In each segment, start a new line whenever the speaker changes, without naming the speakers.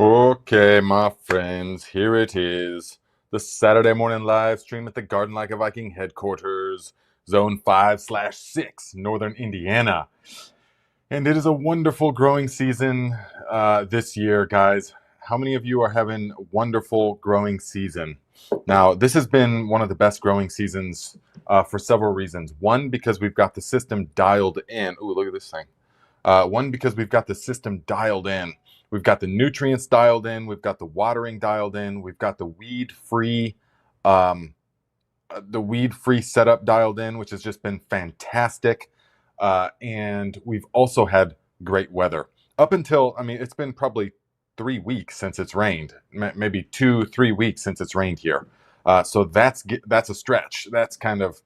Okay, my friends, here it is. The Saturday morning live stream at the Garden Like a Viking headquarters, Zone 5/6, Northern Indiana. And it is a wonderful growing season this year, guys. How many of you are having a wonderful growing season? Now, this has been one of the best growing seasons for several reasons. One, because we've got the system dialed in. Ooh, look at this thing. One, because we've got the system dialed in. We've got the nutrients dialed in. We've got the watering dialed in. We've got um, the weed-free setup dialed in, which has just been fantastic. And we've also had great weather up until, I mean, it's been probably 3 weeks since it's rained, maybe 2, 3 weeks since it's rained here. So that's a stretch. That's kind of,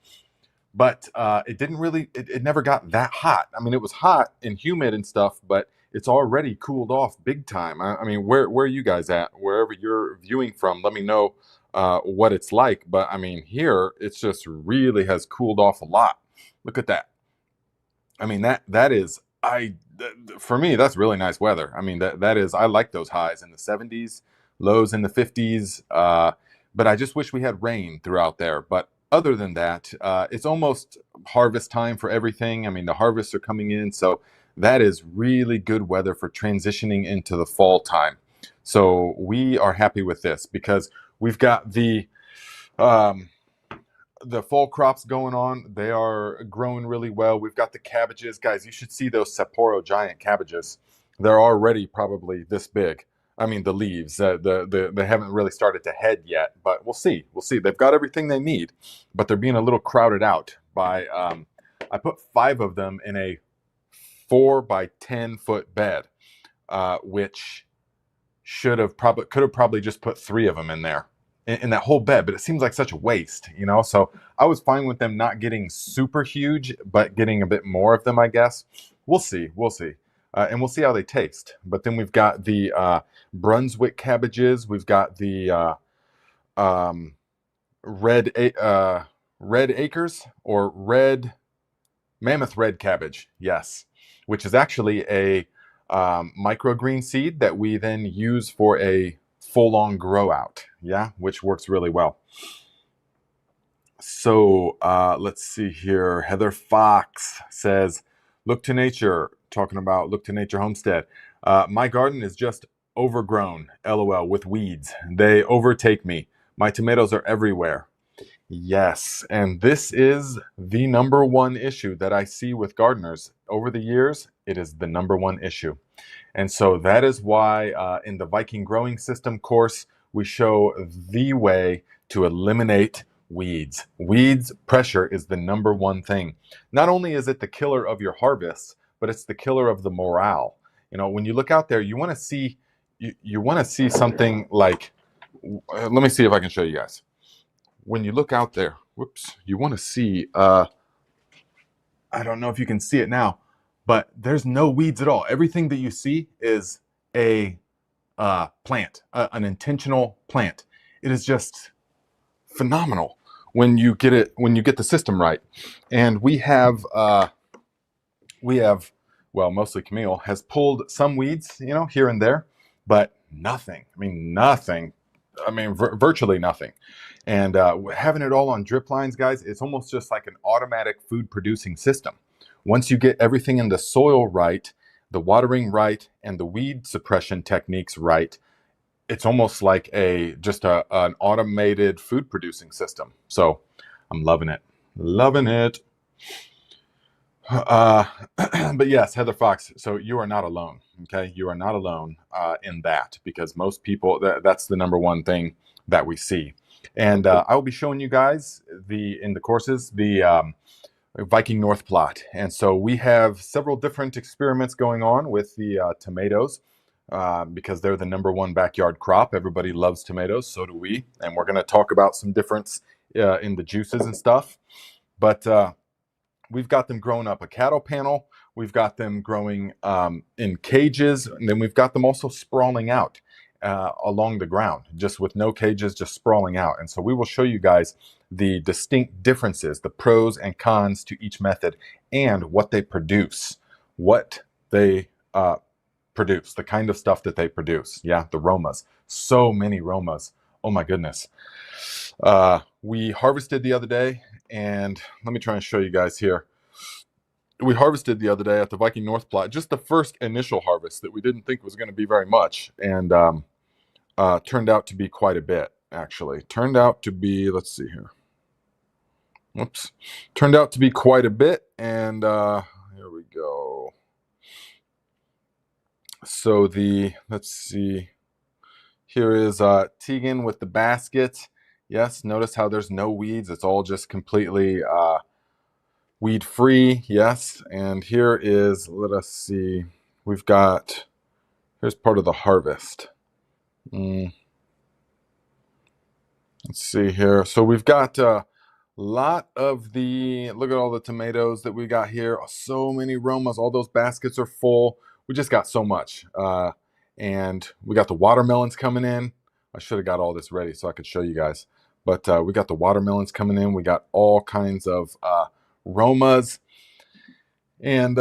but it didn't really, it never got that hot. I mean, it was hot and humid and stuff, but it's already cooled off big time. I mean, where are you guys at? Wherever you're viewing from, let me know what it's like. But I mean, here it's just really has cooled off a lot. Look at that. I mean, that is for me, that's really nice weather. I mean, that is, I like those highs in the 70s, lows in the 50s. But I just wish we had rain throughout there. But other than that, it's almost harvest time for everything. I mean, the harvests are coming in, so that is really good weather for transitioning into the fall time. So we are happy with this because we've got um, the fall crops going on. They are growing really well. We've got the cabbages, guys. You should see those Sapporo giant cabbages. They're already probably this big. I mean, the leaves, they haven't really started to head yet, but we'll see. We'll see. They've got everything they need, but they're being a little crowded out by. I put 5 of them in a 4 by 10 foot bed, which could have probably just put 3 of them in there in that whole bed, but it seems like such a waste, you know? So I was fine with them not getting super huge, but getting a bit more of them, I guess. We'll see. We'll see. And we'll see how they taste. But then we've got the Brunswick cabbages. We've got the um, red acres or red mammoth red cabbage. Yes, which is actually a microgreen seed that we then use for a full-on grow out, yeah, which works really well. So let's see here. Heather Fox says, look to nature, talking about Look to Nature Homestead. My garden is just overgrown, lol, with weeds. They overtake me. My tomatoes are everywhere. Yes, and this is the number one issue that I see with gardeners over the years. It is the number one issue. And so that is why in the Viking Growing System course, we show the way to eliminate weeds. Weeds pressure is the number one thing. Not only is it the killer of your harvest, but it's the killer of the morale. You know, when you look out there, you want to see you want to see something like, let me see if I can show you guys. When you look out there, whoops, you want to see, I don't know if you can see it now, but there's no weeds at all. Everything that you see is a plant, an intentional plant. It is just phenomenal when you get it, when you get the system right. And well, mostly Camille has pulled some weeds, you know, here and there, but nothing. I mean, nothing. I mean, virtually nothing. And having it all on drip lines, guys, it's almost just like an automatic food producing system. Once you get everything in the soil right, the watering right, and the weed suppression techniques right, it's almost like an automated food producing system. So I'm loving it. Loving it. Uh, but yes, Heather Fox, so you are not alone. Okay. You are not alone in that, because most people, that's the number one thing that we see. And I will be showing you guys in the courses, the Viking North plot. And so we have several different experiments going on with the tomatoes because they're the number one backyard crop. Everybody loves tomatoes. So do we. And we're going to talk about some difference in the juices and stuff. But we've got them growing up a cattle panel. We've got them growing in cages. And then we've got them also sprawling out along the ground, just with no cages, just sprawling out. And so we will show you guys the distinct differences, the pros and cons to each method, and what they produce, what they produce, the kind of stuff that they produce. Yeah, the Romas. So many Romas. Oh my goodness. We harvested the other day, and let me try and show you guys here. We harvested the other day at the Viking North plot, just the first initial harvest that we didn't think was going to be very much, and turned out to be quite a bit, actually. Turned out to be, let's see here. Whoops. Turned out to be quite a bit, and here we go. So let's see. Here is Tegan with the basket. Yes, notice how there's no weeds. It's all just completely weed free. Yes, and here is, let us see. Here's part of the harvest. Let's see here. So we've got a lot of look at all the tomatoes that we got here. So many Romas. All those baskets are full. We just got so much. And we got the watermelons coming in. I should have got all this ready so I could show you guys. But we got the watermelons coming in. We got all kinds of Romas. And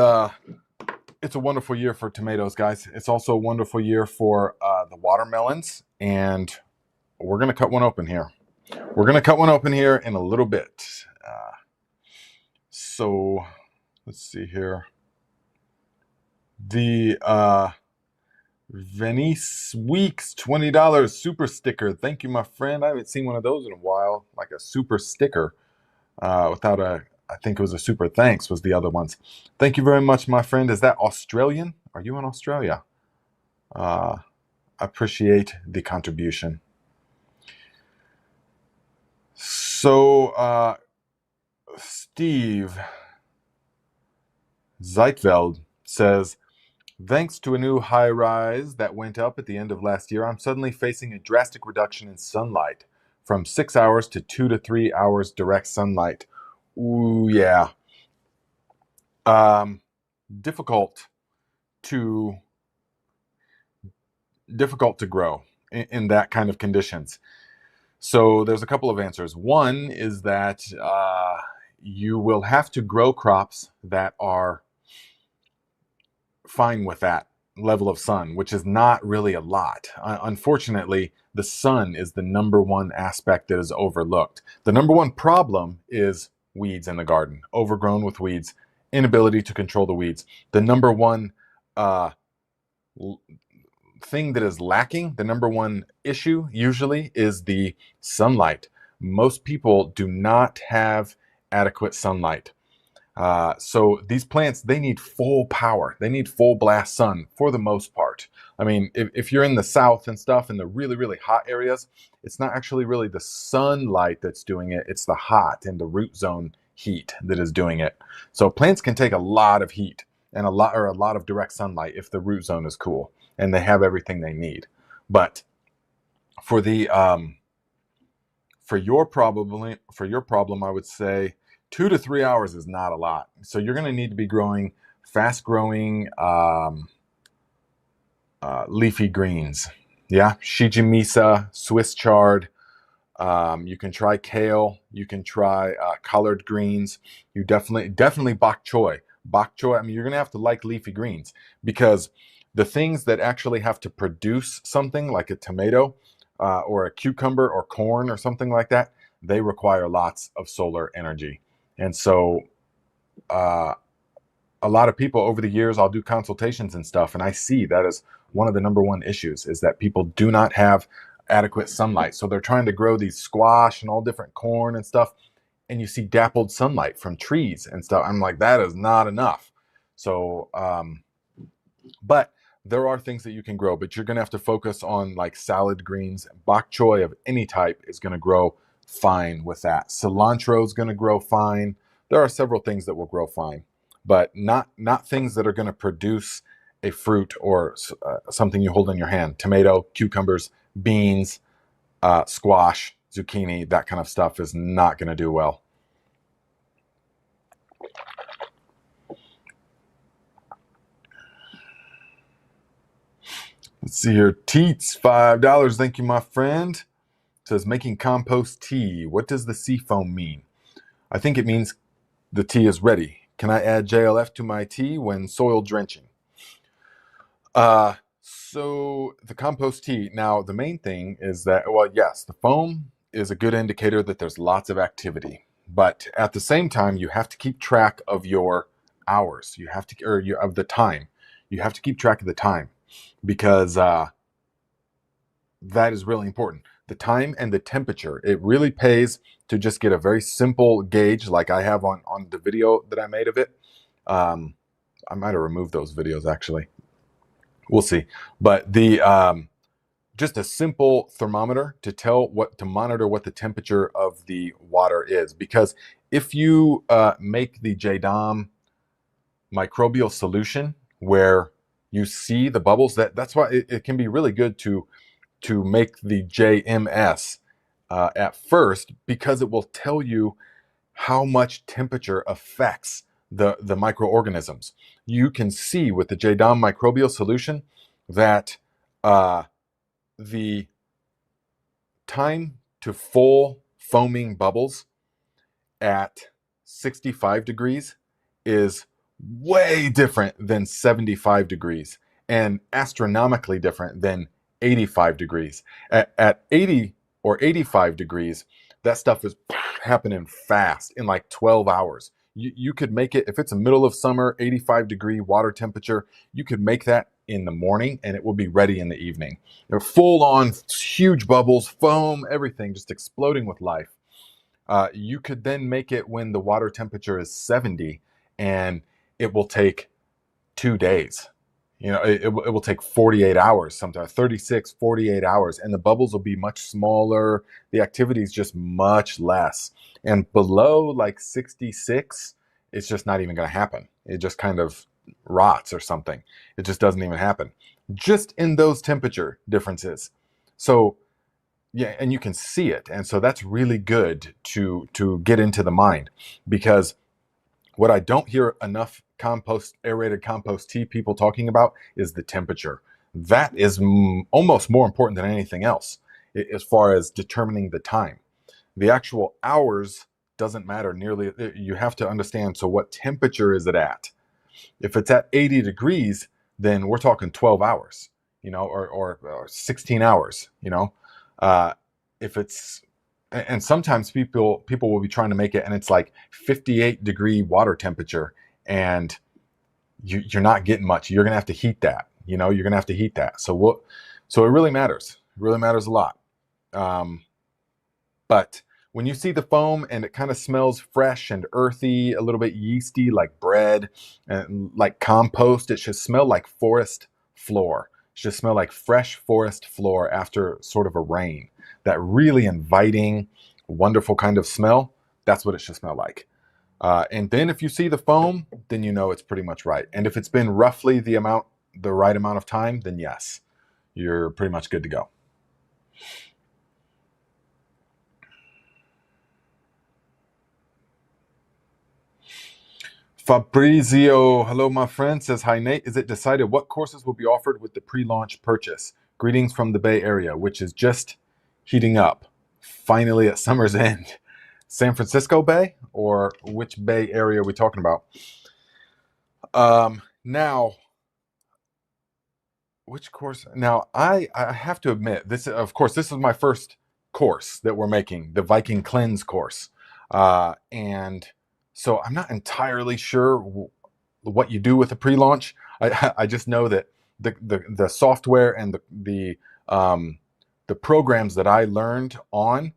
it's a wonderful year for tomatoes, guys. It's also a wonderful year for the watermelons. And we're going to cut one open here. We're going to cut one open here in a little bit. So let's see here. The Venice Weeks $20 super sticker. Thank you, my friend. I haven't seen one of those in a while, like a super sticker without I think it was a super thanks was the other ones. Thank you very much, my friend. Is that Australian? Are you in Australia? Appreciate the contribution. So, Steve Zeitveld says, thanks to a new high rise that went up at the end of last year, I'm suddenly facing a drastic reduction in sunlight from 6 hours to 2 to 3 hours direct sunlight. Ooh, yeah. Difficult to grow in that kind of conditions. So there's a couple of answers. One is that you will have to grow crops that are fine with that level of sun, which is not really a lot. Unfortunately, the sun is the number one aspect that is overlooked. The number one problem is weeds in the garden, overgrown with weeds, inability to control the weeds. The number one thing that is lacking, the number one issue usually is the sunlight. Most people do not have adequate sunlight. So these plants, they need full power. They need full blast sun for the most part. I mean, if you're in the south and stuff, in the really, really hot areas, it's not actually really the sunlight that's doing it. It's the hot and the root zone heat that is doing it. So plants can take a lot of heat and a lot of direct sunlight if the root zone is cool and they have everything they need. But for your problem, I would say 2 to 3 hours is not a lot. So you're going to need to be growing fast-growing leafy greens. Yeah, shijimisa, Swiss chard. You can try kale. You can try collard greens. You definitely bok choy. Bok choy. I mean, you're going to have to like leafy greens because the things that actually have to produce something like a tomato or a cucumber or corn or something like that, they require lots of solar energy. And so a lot of people over the years, I'll do consultations and stuff, and I see that as one of the number one issues is that people do not have adequate sunlight. So they're trying to grow these squash and all different corn and stuff, and you see dappled sunlight from trees and stuff. I'm like, that is not enough. So, but there are things that you can grow, but you're going to have to focus on like salad greens. Bok choy of any type is going to grow fine with that. Cilantro is going to grow fine. There are several things that will grow fine, but not things that are going to produce a fruit or something you hold in your hand. Tomato, cucumbers, beans, squash, zucchini, that kind of stuff is not going to do well. Let's see here. Teets, $5. Thank you, my friend. It says making compost tea. What does the sea foam mean? I think it means the tea is ready. Can I add JLF to my tea when soil drenching? So the compost tea. Now, the main thing is that, well, yes, the foam is a good indicator that there's lots of activity. But at the same time, you have to keep track of your hours. You have to, or you, of the time. You have to keep track of the time because that is really important. The time and the temperature. It really pays to just get a very simple gauge like I have on the video that I made of it. I might have removed those videos actually. We'll see. But the just a simple thermometer to monitor what the temperature of the water is. Because if you make the JDOM microbial solution where you see the bubbles, that's why it can be really good to make the JMS at first, because it will tell you how much temperature affects the microorganisms. You can see with the JDOM microbial solution that the time to full foaming bubbles at 65 degrees is way different than 75 degrees and astronomically different than 85 degrees. At 80 or 85 degrees, that stuff is happening fast in like 12 hours. You could make it, if it's a middle of summer, 85-degree water temperature, you could make that in the morning and it will be ready in the evening. They're full on huge bubbles, foam, everything just exploding with life. You could then make it when the water temperature is 70 and it will take 2 days. You know, it will take 48 hours, sometimes 36, 48 hours, and the bubbles will be much smaller. The activity is just much less. And below like 66, it's just not even going to happen. It just kind of rots or something. It just doesn't even happen. Just in those temperature differences. So, yeah, and you can see it. And so that's really good to get into the mind, because what I don't hear enough aerated compost tea people talking about is the temperature. That is almost more important than anything else as far as determining the time. The actual hours doesn't matter nearly. You have to understand, so what temperature is it at? If it's at 80 degrees, then we're talking 12 hours, you know, or 16 hours, you know. If it's, and sometimes people will be trying to make it and it's like 58-degree water temperature and you're not getting much. You're gonna have to heat that, you know, you're gonna have to heat that. So it really matters. It really matters a lot. But when you see the foam and it kind of smells fresh and earthy, a little bit yeasty, like bread and like compost, it should smell like forest floor. It should smell like fresh forest floor after sort of a rain. That really inviting, wonderful kind of smell. That's what it should smell like. And then if you see the foam, then you know it's pretty much right. And if it's been roughly the right amount of time, then yes, you're pretty much good to go. Fabrizio, hello, my friend, says, hi, Nate. Is it decided what courses will be offered with the pre-launch purchase? Greetings from the Bay Area, which is just heating up. Finally at summer's end. San Francisco Bay, or which Bay Area are we talking about? Now, which course? Now, I have to admit, this is my first course that we're making, the Viking Cleanse course. And so I'm not entirely sure what you do with a pre-launch. I just know that the software and the programs that I learned on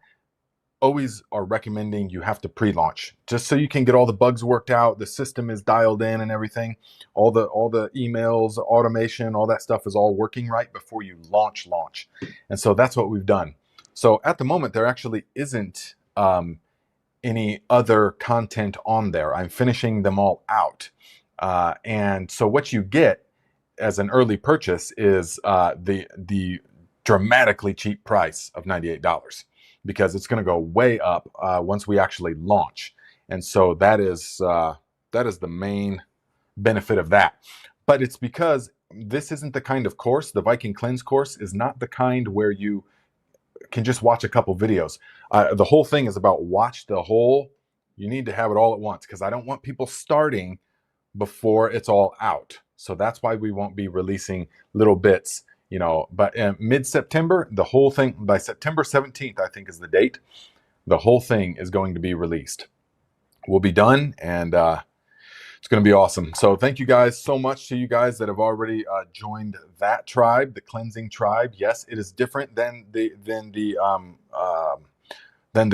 always are recommending you have to pre-launch just so you can get all the bugs worked out. The system is dialed in and everything. All the emails, automation, all that stuff is all working right before you launch. And so that's what we've done. So at the moment, there actually isn't any other content on there. I'm finishing them all out. And so what you get as an early purchase is the dramatically cheap price of $98, because it's going to go way up once we actually launch. And so that is the main benefit of that. But it's because this isn't the kind of course, the Viking Cleanse course is not the kind where you can just watch a couple videos. The whole thing is about watch the whole. You need to have it all at once, because I don't want people starting before it's all out. So that's why we won't be releasing little bits, but mid-September, the whole thing, by September 17th, I think is the date, the whole thing is going to be released. We'll be done, and it's going to be awesome. So thank you guys so much to you guys that have already joined that tribe, the cleansing tribe. Yes, it is different than the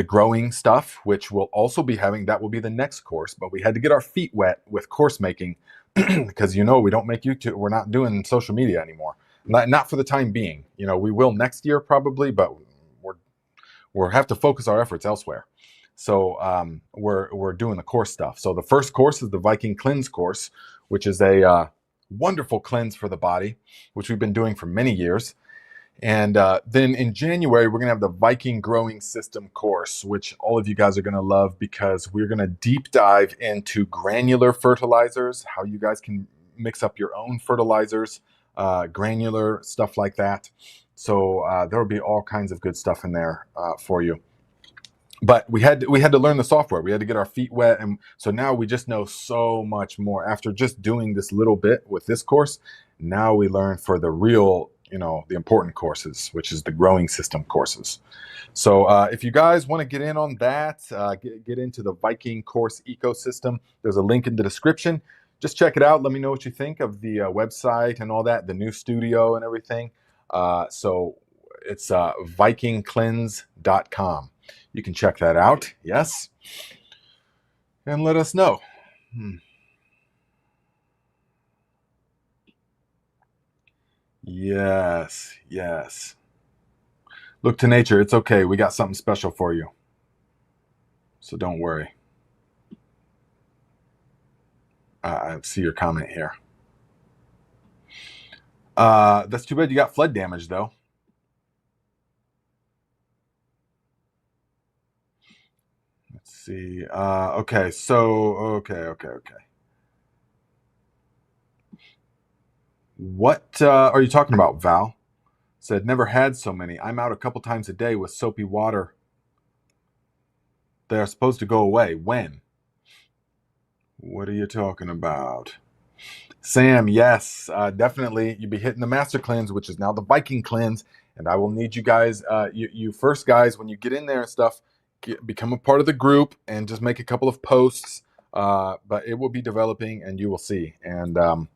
growing stuff, which we'll also be having. That will be the next course, but we had to get our feet wet with course making because we don't make YouTube. We're not doing social media anymore. Not for the time being. We will next year probably, but we'll have to focus our efforts elsewhere. So we're doing the course stuff. So the first course is the Viking Cleanse course, which is a wonderful cleanse for the body, which we've been doing for many years. And then in January, we're going to have the Viking Growing System course, which all of you guys are going to love because we're going to deep dive into granular fertilizers, how you guys can mix up your own fertilizers, granular stuff like that. So there will be all kinds of good stuff in there for you. But we had to learn the software. We had to get our feet wet, and so now we just know so much more after just doing this little bit with this course. Now we learn for the real, the important courses, which is the growing system courses. So if you guys want to get in on that, get into the Viking course ecosystem, there's a link in the description. Just check it out. Let me know what you think of the website and all that, the new studio and everything. So it's vikingcleanse.com. You can check that out, yes, and let us know. Yes. Look to nature. It's okay. We got something special for you. So don't worry. I see your comment here. That's too bad you got flood damage, though. Let's see. Okay. So, okay. What are you talking about, Val? Said, never had so many. I'm out a couple times a day with soapy water. They are supposed to go away. When? What are you talking about? Sam, yes, definitely. You'll be hitting the Master Cleanse, which is now the Viking Cleanse. And I will need you guys, you first guys, when you get in there and stuff, become a part of the group and just make a couple of posts. But it will be developing and you will see. And I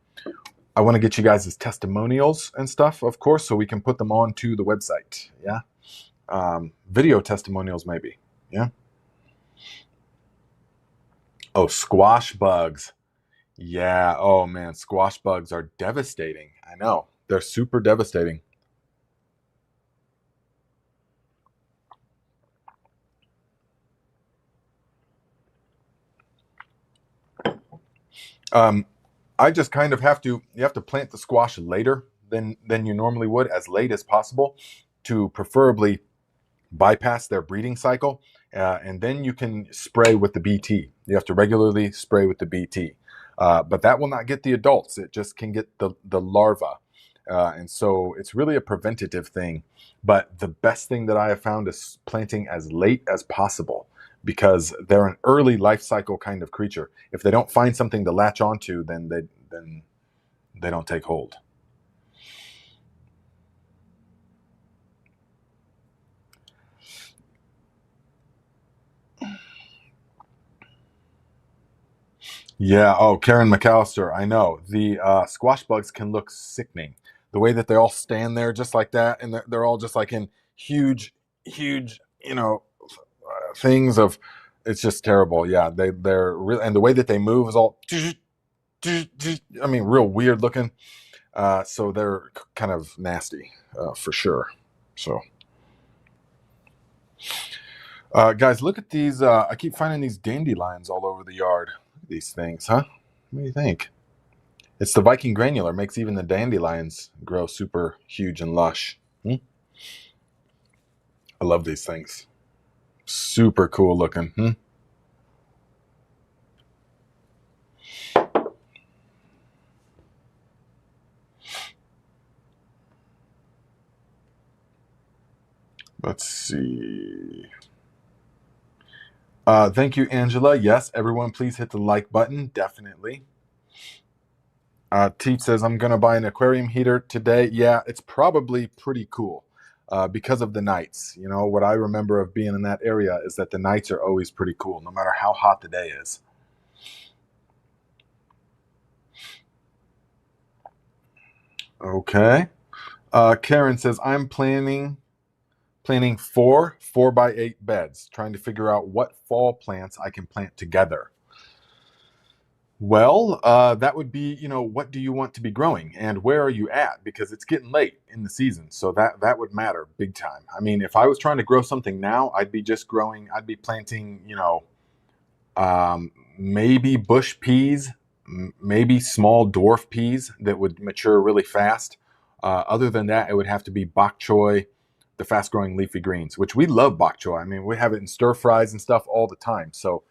want to get you guys as testimonials and stuff, of course, so we can put them onto the website. Yeah. Video testimonials, maybe. Yeah. Oh, squash bugs. Yeah. Oh, man. Squash bugs are devastating. I know. They're super devastating. I just kind of you have to plant the squash later than you normally would, as late as possible, to preferably bypass their breeding cycle. And then you can spray with the BT. You have to regularly spray with the BT. But that will not get the adults. It just can get the larva. And so it's really a preventative thing. But the best thing that I have found is planting as late as possible because they're an early life cycle kind of creature. If they don't find something to latch onto, then they don't take hold. Yeah. Oh, Karen McAllister. I know the squash bugs can look sickening. The way that they all stand there just like that, and they're all just like in huge, things of. It's just terrible. Yeah, they're real, and the way that they move is all. I mean, real weird looking. So they're kind of nasty for sure. So. Guys, look at these. I keep finding these dandelions all over the yard. Look at these things, huh? What do you think? It's the Viking granular. Makes even the dandelions grow super huge and lush. I love these things. Super cool looking. Let's see. Thank you, Angela. Yes, everyone, please hit the like button. Definitely. Teach says, I'm going to buy an aquarium heater today. Yeah, it's probably pretty cool because of the nights. You know, what I remember of being in that area is that the nights are always pretty cool, no matter how hot the day is. Okay. Karen says, I'm planning 4 by 8 beds, trying to figure out what fall plants I can plant together. Well, that would be, what do you want to be growing and where are you at? Because it's getting late in the season, so that would matter big time. I mean, if I was trying to grow something now, I'd be planting, maybe bush peas, maybe small dwarf peas that would mature really fast. Other than that, it would have to be bok choy, the fast growing leafy greens, which we love bok choy. I mean, we have it in stir fries and stuff all the time. So,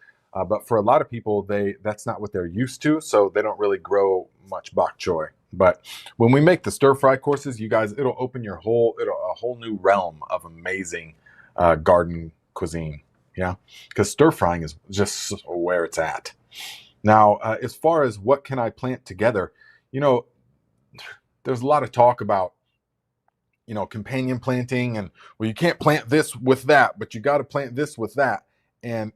but for a lot of people, that's not what they're used to, so they don't really grow much bok choy. But when we make the stir fry courses, you guys, it'll open a whole new realm of amazing garden cuisine. Yeah, because stir frying is just where it's at. Now, as far as what can I plant together, you know, there's a lot of talk about, companion planting and, well, you can't plant this with that, but you got to plant this with that. And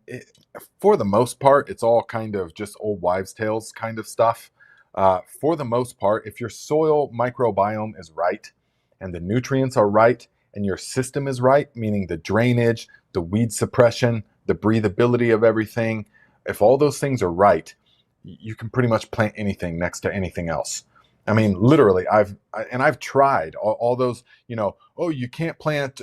for the most part, it's all kind of just old wives' tales kind of stuff. For the most part, if your soil microbiome is right and the nutrients are right and your system is right, meaning the drainage, the weed suppression, the breathability of everything, if all those things are right, you can pretty much plant anything next to anything else. I mean, literally, I've tried all those, oh, you can't plant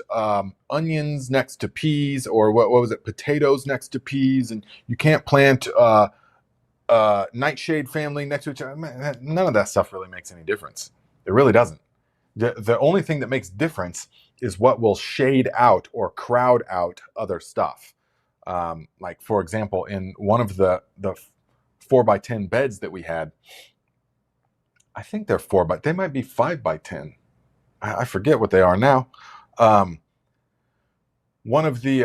onions next to peas, or what was it, potatoes next to peas, and you can't plant nightshade family next to each other. Man, none of that stuff really makes any difference. It really doesn't. The only thing that makes difference is what will shade out or crowd out other stuff. Like, for example, in one of the 4 by 10 beds that we had, I think they're they might be 5 by 10. I forget what they are now. One of the,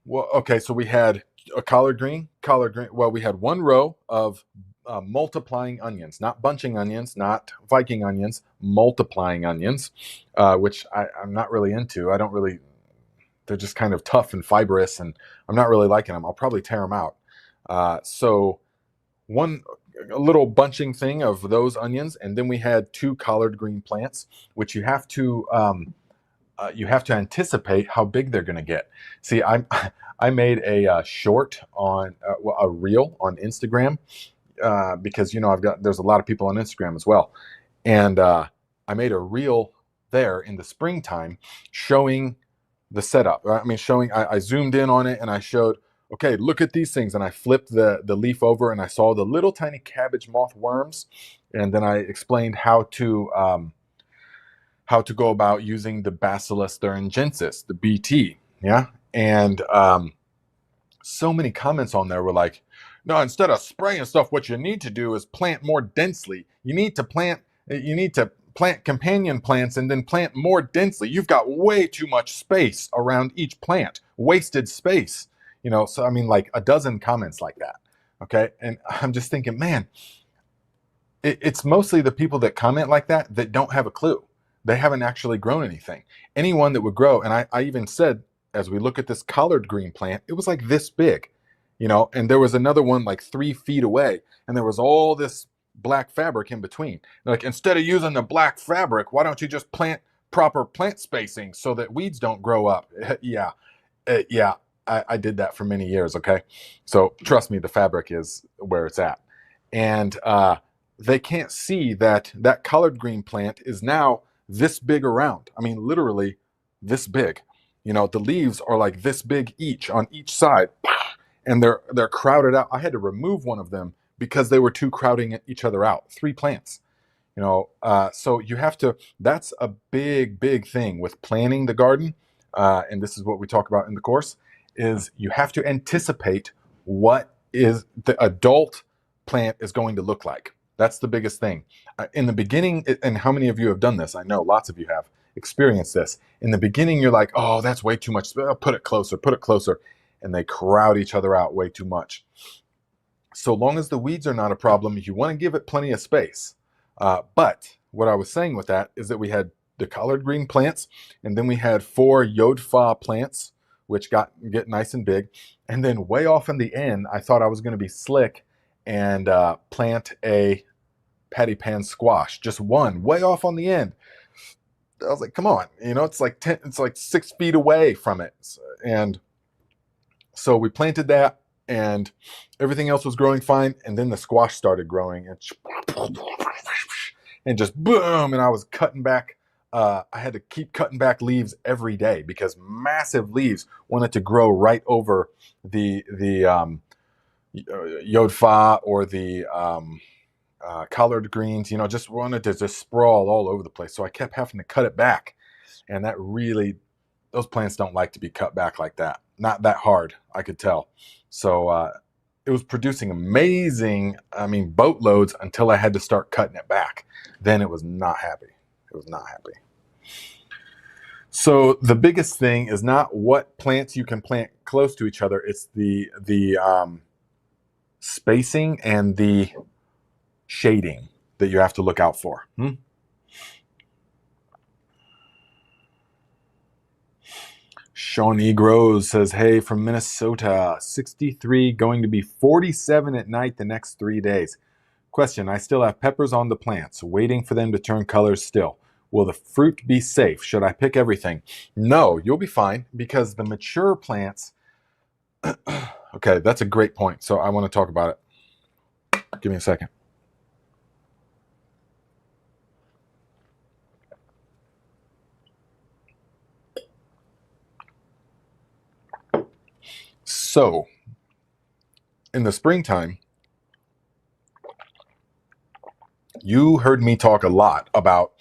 well, okay, so we had a collard green. Well, we had one row of multiplying onions, not bunching onions, not Viking onions, multiplying onions, which I'm not really into. They're just kind of tough and fibrous, and I'm not really liking them. I'll probably tear them out. So a little bunching thing of those onions, and then we had 2 collard green plants, which you have to anticipate how big they're going to get. See, I made a short on a reel on Instagram because there's a lot of people on Instagram as well, and I made a reel there in the springtime showing the setup. I zoomed in on it and I showed, okay, look at these things. And I flipped the leaf over and I saw the little tiny cabbage moth worms. And then I explained how to go about using the Bacillus thuringiensis, the BT. Yeah. And so many comments on there were like, no, instead of spraying stuff, what you need to do is plant more densely. You need to plant companion plants and then plant more densely. You've got way too much space around each plant, wasted space. So I mean, like a dozen comments like that. Okay. And I'm just thinking, man, it's mostly the people that comment like that don't have a clue. They haven't actually grown anything. Anyone that would grow, and I even said, as we look at this collard green plant, it was like this big, and there was another one like 3 feet away, and there was all this black fabric in between. Like, instead of using the black fabric, why don't you just plant proper plant spacing so that weeds don't grow up? Yeah. I did that for many years. Okay. So trust me, the fabric is where it's at. And they can't see that collard green plant is now this big around. I mean, literally this big. The leaves are like this big each on each side, and they're crowded out. I had to remove one of them because they were too crowding each other out. 3 plants. So you have to. That's a big thing with planning the garden, and this is what we talk about in the course. Is you have to anticipate what is the adult plant is going to look like. That's the biggest thing. In the beginning, and how many of you have done this? I know lots of you have experienced this. In the beginning, you're like, oh, that's way too much. Put it closer. And they crowd each other out way too much. So long as the weeds are not a problem, you want to give it plenty of space. But what I was saying with that is that we had the collard green plants, and then we had 4 Yodfa plants, which get nice and big. And then way off in the end, I thought I was going to be slick and plant a patty pan squash, just one, way off on the end. I was like, come on, it's like it's like 6 feet away from it, and so we planted that, and everything else was growing fine. And then the squash started growing, and just boom, and I was cutting back. I had to keep cutting back leaves every day because massive leaves wanted to grow right over the Yodfa or the collard greens, just wanted to just sprawl all over the place. So I kept having to cut it back. And that really, those plants don't like to be cut back like that. Not that hard, I could tell. So it was producing amazing, boatloads until I had to start cutting it back. Then it was not happy. It was not happy. So the biggest thing is not what plants you can plant close to each other. It's the spacing and the shading that you have to look out for. Shawnee Grows says, hey, from Minnesota, 63, going to be 47 at night the next 3 days. Question, I still have peppers on the plants, waiting for them to turn colors still. Will the fruit be safe? Should I pick everything? No, you'll be fine, because the mature plants... Okay, that's a great point, so I want to talk about it. Give me a second. So, in the springtime, you heard me talk a lot about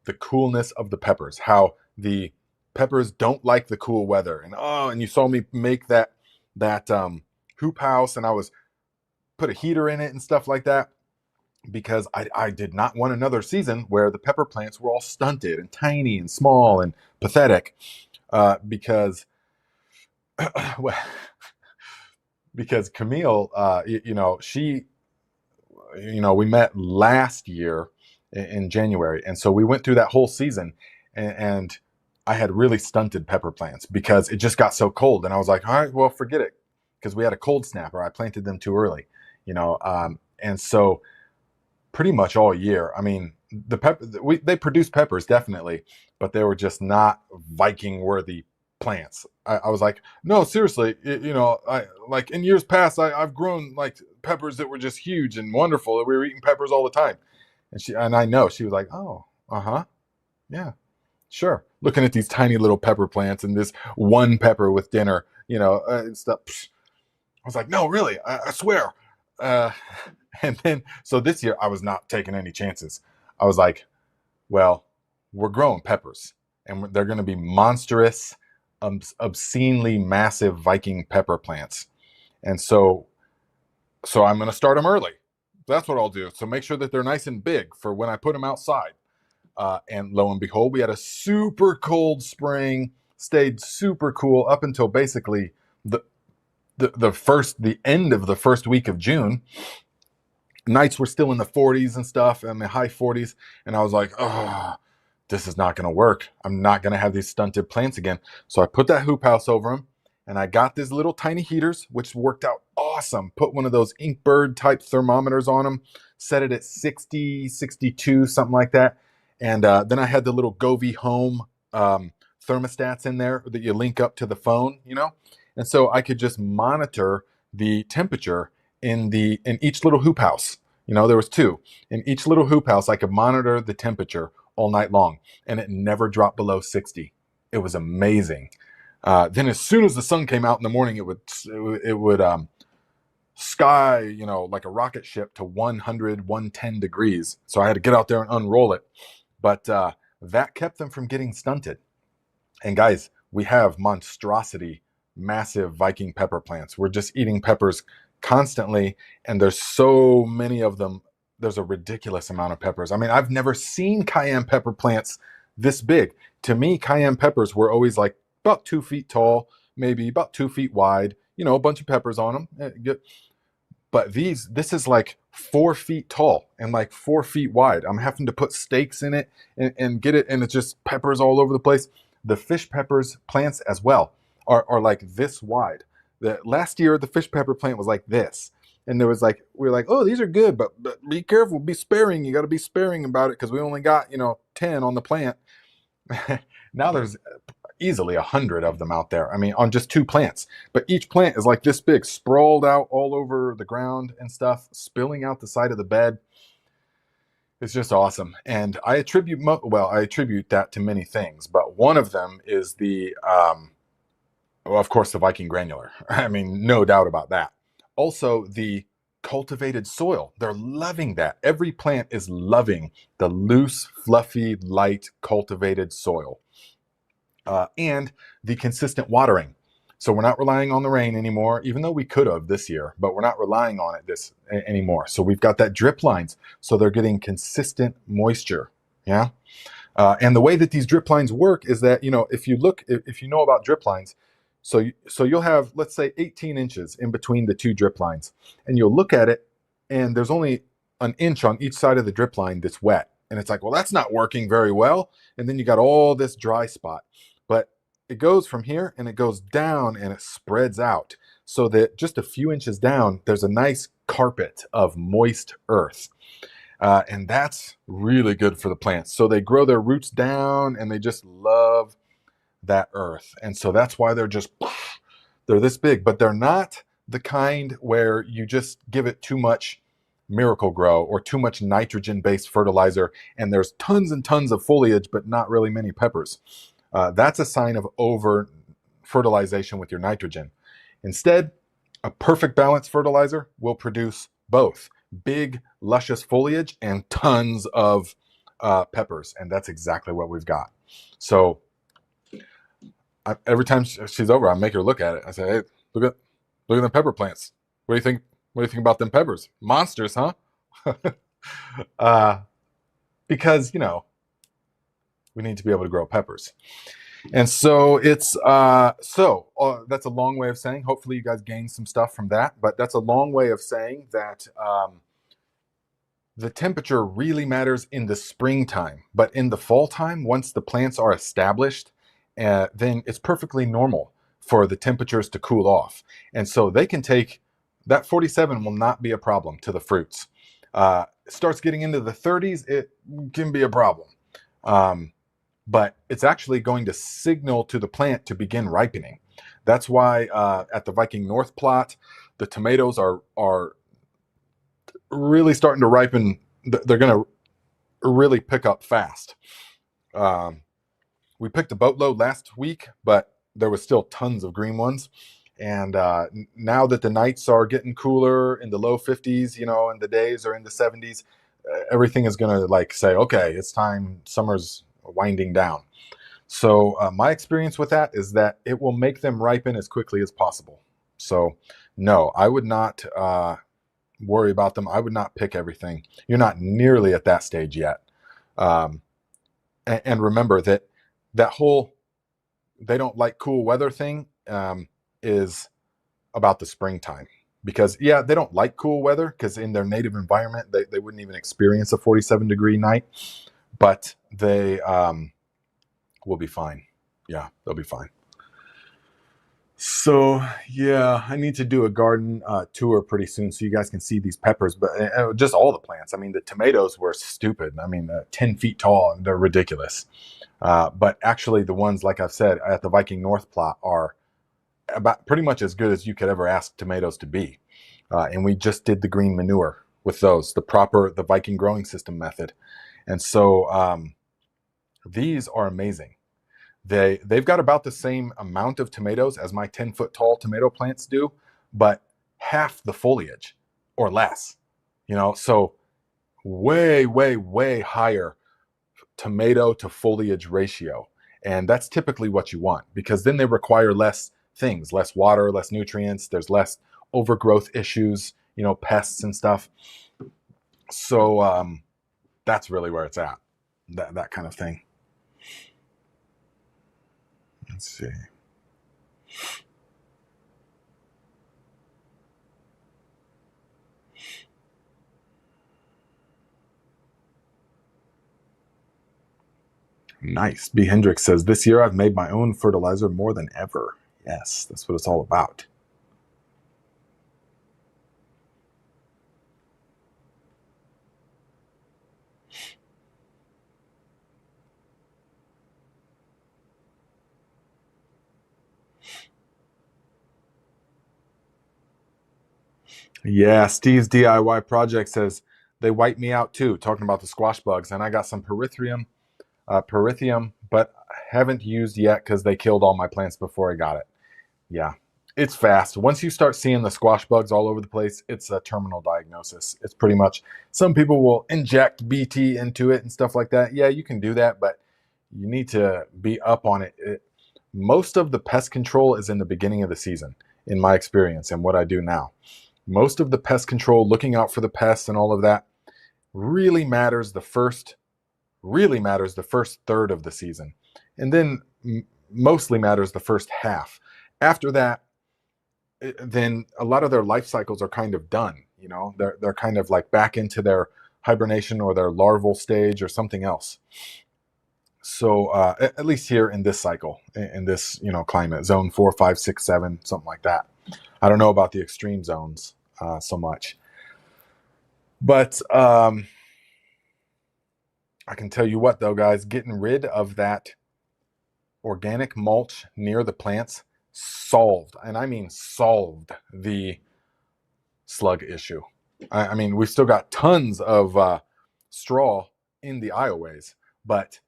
the coolness of the peppers, how the peppers don't like the cool weather. And you saw me make that hoop house, and I was put a heater in it and stuff like that, because I did not want another season where the pepper plants were all stunted and tiny and small and pathetic, because well, because Camille, we met last year in January, and so we went through that whole season, and I had really stunted pepper plants because it just got so cold, and I was like, all right, well, forget it, because we had a cold snap, or I planted them too early, and so pretty much all year, they produced peppers definitely, but they were just not Viking worthy plants. I was like, no, seriously, I like in years past, I've grown like peppers that were just huge and wonderful. We were eating peppers all the time. And I know she was like, oh, yeah, sure. Looking at these tiny little pepper plants and this one pepper with dinner, and stuff. I was like, no, really, I swear. And then, so this year I was not taking any chances. I was like, well, we're growing peppers, and they're going to be monstrous, obscenely massive Viking pepper plants. And so I'm going to start them early. That's what I'll do. So make sure that they're nice and big for when I put them outside. And lo and behold, we had a super cold spring, stayed super cool up until basically the end of the first week of June. Nights were still in the 40s and stuff, and the high 40s. And I was like, oh, this is not going to work. I'm not going to have these stunted plants again. So I put that hoop house over them, and I got these little tiny heaters, which worked out awesome. Put one of those Inkbird type thermometers on them, set it at 60, 62, something like that. And then I had the little Govee Home thermostats in there that you link up to the phone, and so I could just monitor the temperature in each little hoop house. There was 2. In each little hoop house, I could monitor the temperature all night long, and it never dropped below 60. It was amazing. Then as soon as the sun came out in the morning, it would sky, like a rocket ship to 100, 110 degrees. So I had to get out there and unroll it. But that kept them from getting stunted. And guys, we have monstrosity, massive Viking pepper plants. We're just eating peppers constantly, and there's so many of them. There's a ridiculous amount of peppers. I've never seen cayenne pepper plants this big. To me, cayenne peppers were always like about 2 feet tall, maybe about 2 feet wide, a bunch of peppers on them. But this is like 4 feet tall and like 4 feet wide. I'm having to put stakes in it and get it, and it's just peppers all over the place. The fish peppers plants as well are like this wide. The last year the fish pepper plant was like this. And there was like, we were like, oh, these are good, but be careful, be sparing. You got to be sparing about it because we only got 10 on the plant. Now there's easily 100 of them out there. I mean, on just 2 plants, but each plant is like this big, sprawled out all over the ground and stuff, spilling out the side of the bed. It's just awesome, and I attribute that to many things, but one of them is well, of course, the Viking granular. I mean, no doubt about that. Also, the cultivated soil. They're loving that. Every plant is loving the loose, fluffy, light, cultivated soil. And the consistent watering. So we're not relying on the rain anymore, even though we could have this year, but we're not relying on it anymore. So we've got that drip lines. So they're getting consistent moisture. Yeah. And the way that these drip lines work is that, if you know about drip lines, so you'll have, let's say, 18 inches in between the two drip lines, and you'll look at it, and there's only an inch on each side of the drip line that's wet. And it's like, well, that's not working very well. And then you got all this dry spot. But it goes from here and it goes down and it spreads out so that just a few inches down, there's a nice carpet of moist earth. And that's really good for the plants. So they grow their roots down and they just love that earth. And so that's why they're this big, but they're not the kind where you just give it too much Miracle Grow or too much nitrogen based fertilizer and there's tons and tons of foliage, but not really many peppers. That's a sign of over fertilization with your nitrogen. Instead, a perfect balanced fertilizer will produce both big, luscious foliage and tons of peppers. And that's exactly what we've got. So every time she's over, I make her look at it. I say, hey, look at the pepper plants. What do you think? What do you think about them peppers? Monsters, huh? Because, we need to be able to grow peppers. And so it's that's a long way of saying, hopefully you guys gain some stuff from that, but that's a long way of saying that the temperature really matters in the springtime, but in the fall time, once the plants are established, then it's perfectly normal for the temperatures to cool off. And so they can take, that 47 will not be a problem to the fruits. It starts getting into the 30s, it can be a problem. But it's actually going to signal to the plant to begin ripening. That's why at the Viking North plot, the tomatoes are really starting to ripen. They're going to really pick up fast. We picked a boatload last week, but there was still tons of green ones. And now that the nights are getting cooler in the low 50s, and the days are in the 70s, everything is going to say, okay, it's time, summer's winding down. So my experience with that is that it will make them ripen as quickly as possible. So no, I would not worry about them. I would not pick everything. You're not nearly at that stage yet. And remember that whole they don't like cool weather thing is about the springtime. Because they don't like cool weather because in their native environment, they wouldn't even experience a 47-degree night, but they will be fine. Yeah, they'll be fine. So I need to do a garden tour pretty soon so you guys can see these peppers, but just all the plants. I mean, the tomatoes were stupid. I mean, 10 feet tall, and they're ridiculous. But actually the ones, like I've said, at the Viking North plot are about pretty much as good as you could ever ask tomatoes to be. And we just did the green manure with those, the Viking growing system method. And so these are amazing. They've got about the same amount of tomatoes as my 10-foot tall tomato plants do, but half the foliage or less. So way, way, way higher tomato to foliage ratio. And that's typically what you want, because then they require less things, less water, less nutrients. There's less overgrowth issues, pests and stuff. So that's really where it's at, that kind of thing. Let's see. Nice. B. Hendricks says, this year I've made my own fertilizer more than ever. Yes, that's what it's all about. Yeah, Steve's DIY project says they wiped me out too, talking about the squash bugs. And I got some perithrium, but haven't used yet because they killed all my plants before I got it. Yeah, it's fast. Once you start seeing the squash bugs all over the place, it's a terminal diagnosis. It's pretty much, some people will inject BT into it and stuff like that. Yeah, you can do that, but you need to be up on it. Most of the pest control is in the beginning of the season, in my experience and what I do now. Most of the pest control, looking out for the pests and all of that, really matters the first third of the season, and then mostly matters the first half. After that, then a lot of their life cycles are kind of done. You know, they're kind of like back into their hibernation or their larval stage or something else. So at least here in this cycle, in this climate, zone 4, 5, 6, 7, something like that. I don't know about the extreme zones so much, but I can tell you what though, guys, getting rid of that organic mulch near the plants solved, and I mean solved, the slug issue. I mean, we've still got tons of straw in the aisleways, but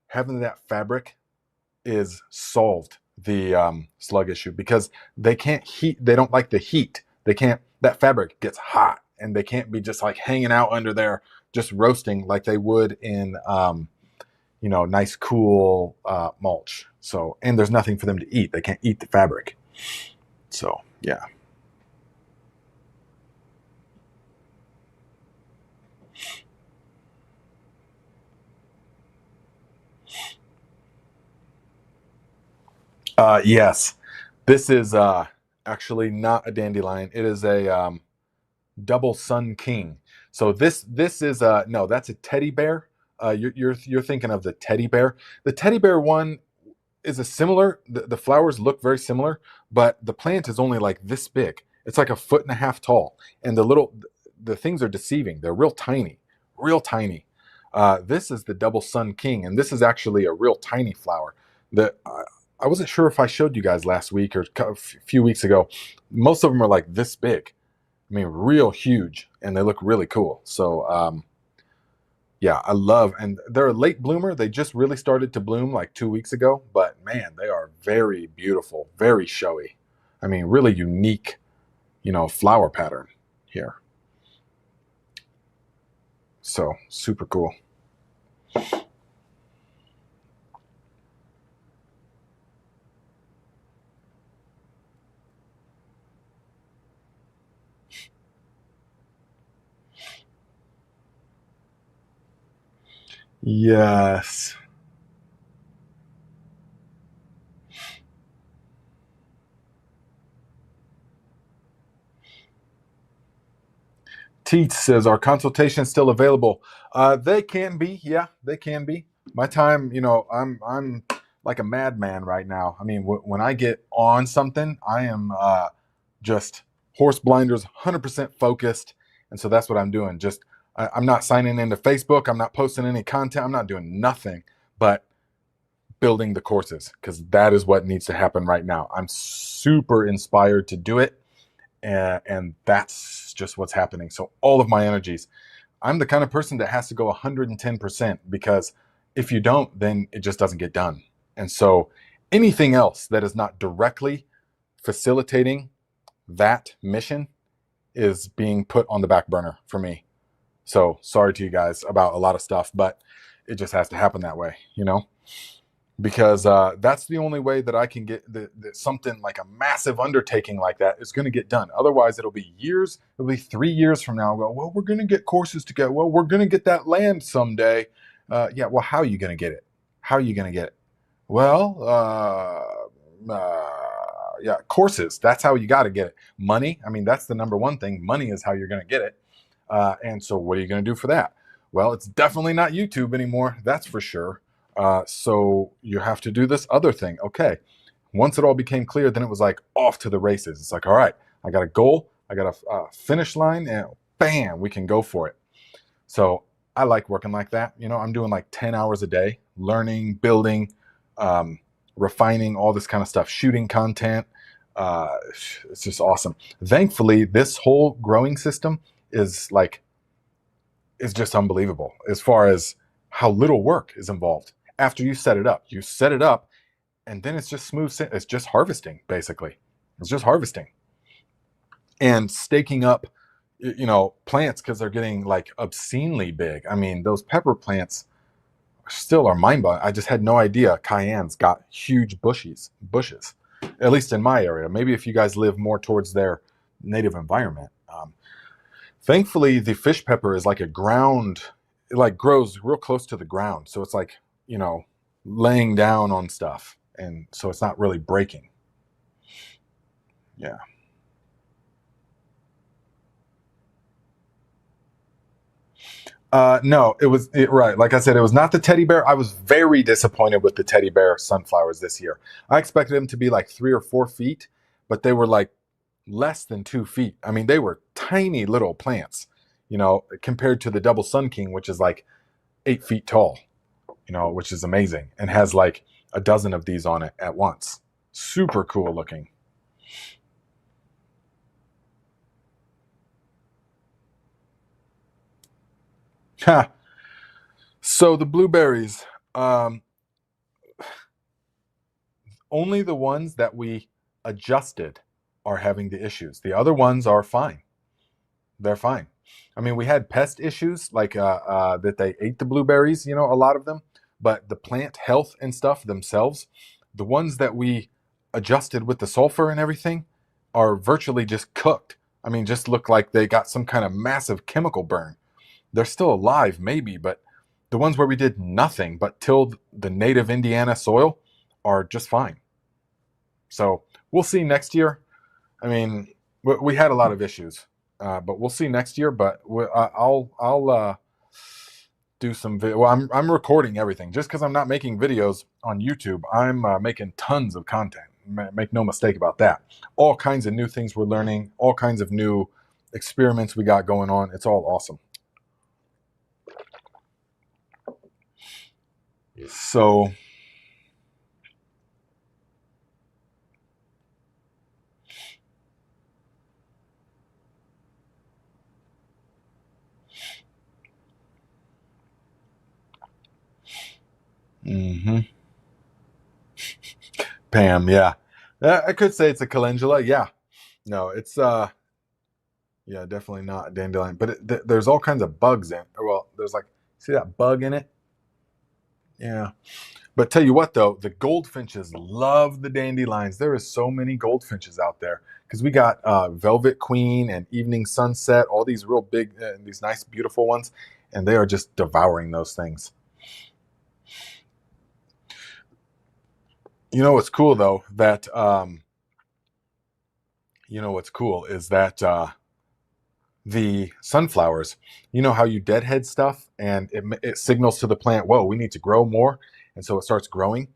having that fabric is solved the slug issue, because they can't heat. They don't like the heat. They can't. That fabric gets hot, and they can't be just like hanging out under there, just roasting like they would in nice cool mulch. So, and there's nothing for them to eat. They can't eat the fabric. So yeah. Yes, this is actually not a dandelion. It is a double sun king. So this is no, that's a teddy bear. You're thinking of the teddy bear. The teddy bear one is a similar. The flowers look very similar, but the plant is only like this big. It's like 1.5 feet tall, and the things are deceiving. They're real tiny, real tiny. This is the double sun king, and this is actually a real tiny flower. That I wasn't sure if I showed you guys last week or a few weeks ago. Most of them are like this big. I mean, real huge, and they look really cool. So, yeah, I love, and they're a late bloomer. They just really started to bloom like 2 weeks ago, but man, they are very beautiful, very showy. I mean, really unique, flower pattern here. So super cool. Yes. Teach says, "Our consultation still available?" They can be, yeah, they can be. My time, I'm like a madman right now. I mean, when I get on something, I am just horse blinders, 100% focused, and so that's what I'm doing. Just I'm not signing into Facebook. I'm not posting any content. I'm not doing nothing but building the courses, because that is what needs to happen right now. I'm super inspired to do it, and that's just what's happening. So all of my energies, I'm the kind of person that has to go 110%, because if you don't, then it just doesn't get done. And so anything else that is not directly facilitating that mission is being put on the back burner for me. So sorry to you guys about a lot of stuff, but it just has to happen that way, because that's the only way that I can get something like a massive undertaking like that is going to get done. Otherwise, it'll be years. It'll be 3 years from now. I'll go, well, we're going to get courses together. Well, we're going to get that land someday. Yeah. Well, how are you going to get it? How are you going to get it? Well, yeah, courses. That's how you got to get it. Money. I mean, that's the number one thing. Money is how you're going to get it. And so what are you going to do for that? Well, it's definitely not YouTube anymore. That's for sure. So you have to do this other thing. Okay. Once it all became clear, then it was like off to the races. It's like, all right, I got a goal, I got a finish line, and bam, we can go for it. So I like working like that. I'm doing like 10 hours a day, learning, building, um, refining, all this kind of stuff, shooting content. Uh, it's just awesome. Thankfully, this whole growing system is like is just unbelievable as far as how little work is involved. After you set it up, and then it's just smooth. It's just harvesting, basically. It's just harvesting and staking up, plants because they're getting like obscenely big. I mean, those pepper plants still are mind-blowing. I just had no idea cayenne's got huge bushes, at least in my area. Maybe if you guys live more towards their native environment. Thankfully, the fish pepper is like a ground, it like grows real close to the ground. So it's like, laying down on stuff. And so it's not really breaking. Yeah. No, right. Like I said, it was not the teddy bear. I was very disappointed with the teddy bear sunflowers this year. I expected them to be like 3 or 4 feet, but they were like less than 2 feet. I mean, they were tiny little plants, compared to the double sun king, which is like 8 feet tall, which is amazing and has like a dozen of these on it at once. Super cool looking. Ha. So the blueberries, um, only the ones that we adjusted are having the issues. The other ones are fine. They're fine. I mean, we had pest issues like that they ate the blueberries, a lot of them, but the plant health and stuff themselves, the ones that we adjusted with the sulfur and everything are virtually just cooked. I mean, just look like they got some kind of massive chemical burn. They're still alive, maybe, but the ones where we did nothing but tilled the native Indiana soil are just fine. So we'll see next year. I mean, we had a lot of issues, but we'll see next year. But I'll do some video. Well, I'm recording everything just because I'm not making videos on YouTube. I'm making tons of content. Make no mistake about that. All kinds of new things we're learning. All kinds of new experiments we got going on. It's all awesome. So. Mm-hmm. Pam, yeah. I could say it's a calendula. Yeah. No, it's yeah, definitely not a dandelion. But there's all kinds of bugs in. Well, there's like, see that bug in it? Yeah. But tell you what, though, the goldfinches love the dandelions. There is so many goldfinches out there because we got Velvet Queen and Evening Sunset, all these real big, these nice, beautiful ones, and they are just devouring those things. You know what's cool though? That you know what's cool is that the sunflowers, you know how you deadhead stuff and it signals to the plant, whoa, we need to grow more. And so it starts growing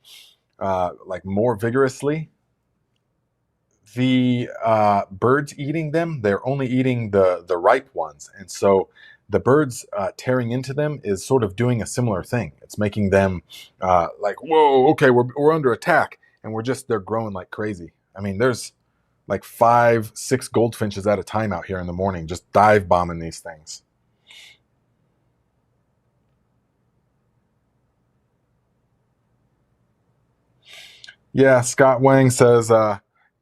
like more vigorously. The birds eating them, they're only eating the ripe ones. And so the birds tearing into them is sort of doing a similar thing. It's making them like, whoa, okay, we're under attack. And they're growing like crazy. I mean, there's like 5, 6 goldfinches at a time out here in the morning, just dive bombing these things. Yeah, Scott Wang says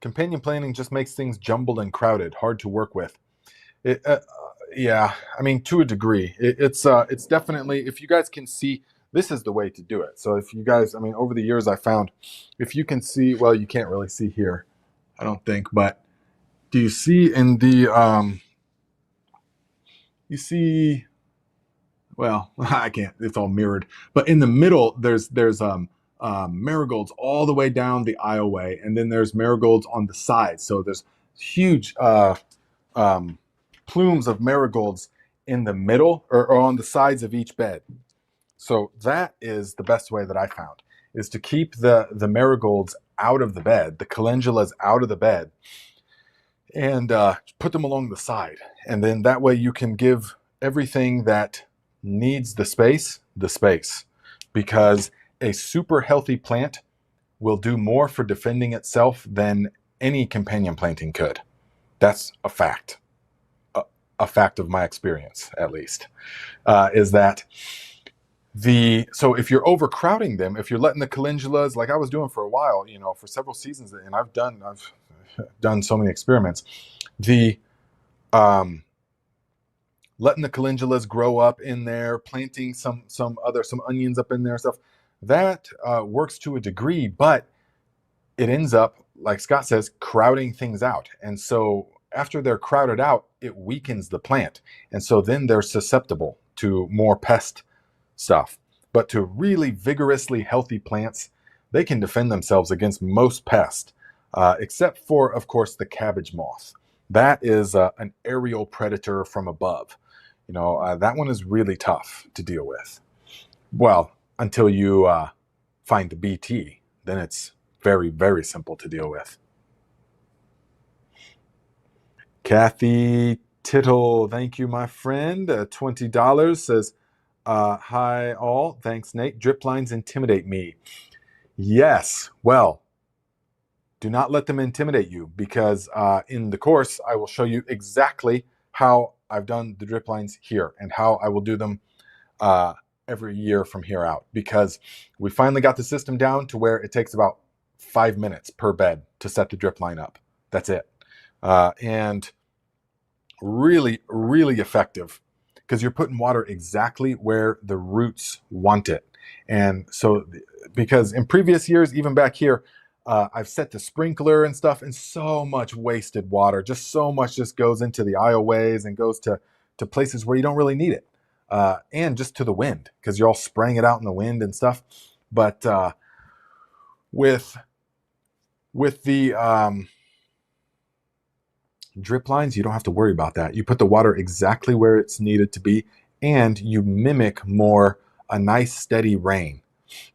companion planning just makes things jumbled and crowded, hard to work with. It, yeah, I mean to a degree, it's definitely if you guys can see. This is the way to do it. So if you guys, I mean, over the years I found, if you can see, well, you can't really see here, I don't think, but do you see in the you see well I can't, it's all mirrored, but in the middle there's marigolds all the way down the aisleway, and then there's marigolds on the sides, so there's huge um, plumes of marigolds in the middle or on the sides of each bed. So that is the best way that I found, is to keep the marigolds out of the bed, the calendulas out of the bed, and put them along the side. And then that way you can give everything that needs the space, because a super healthy plant will do more for defending itself than any companion planting could. That's a fact. A fact of my experience, at least, is that so if you're overcrowding them, if you're letting the calendulas, like I was doing for a while, for several seasons, and I've done so many experiments, the letting the calendulas grow up in there, planting some onions up in there and stuff, that works to a degree, but it ends up, like Scott says, crowding things out. And so after they're crowded out, it weakens the plant. And so then they're susceptible to more pest stuff. But to really vigorously healthy plants, they can defend themselves against most pests, except for, of course, the cabbage moth. That is an aerial predator from above. That one is really tough to deal with. Well, until you find the BT, then it's very, very simple to deal with. Kathy Tittle, thank you, my friend. $20 says, hi all. Thanks, Nate. Drip lines intimidate me. Yes. Well, do not let them intimidate you, because in the course, I will show you exactly how I've done the drip lines here and how I will do them every year from here out, because we finally got the system down to where it takes about 5 minutes per bed to set the drip line up. That's it. And really, really effective, because you're putting water exactly where the roots want it. And so, because in previous years, even back here, I've set the sprinkler and stuff, and so much wasted water, just so much just goes into the aisleways and goes to places where you don't really need it. And just to the wind, because you're all spraying it out in the wind and stuff. But with the drip lines, you don't have to worry about that. You put the water exactly where it's needed to be, and you mimic more a nice steady rain,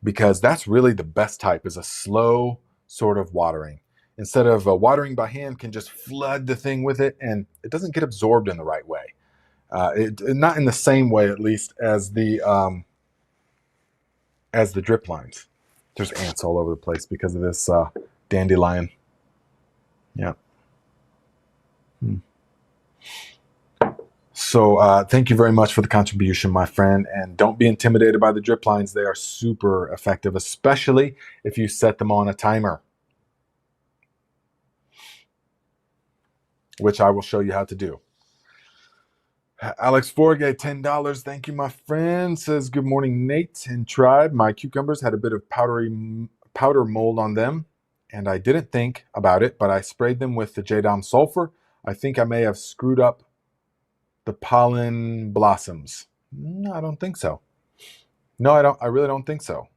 because that's really the best type, is a slow sort of watering. Instead of watering by hand, can just flood the thing with it, and it doesn't get absorbed in the right way. Not in the same way, at least, as the drip lines. There's ants all over the place because of this dandelion. Yeah. So thank you very much for the contribution, my friend. And don't be intimidated by the drip lines. They are super effective, especially if you set them on a timer, which I will show you how to do. Alex Forgay, $10. Thank you, my friend. Says, good morning, Nate and Tribe. My cucumbers had a bit of powder mold on them, and I didn't think about it, but I sprayed them with the JDOM sulfur. I think I may have screwed up the pollen blossoms. No, I don't think so. No, I don't. I really don't think so.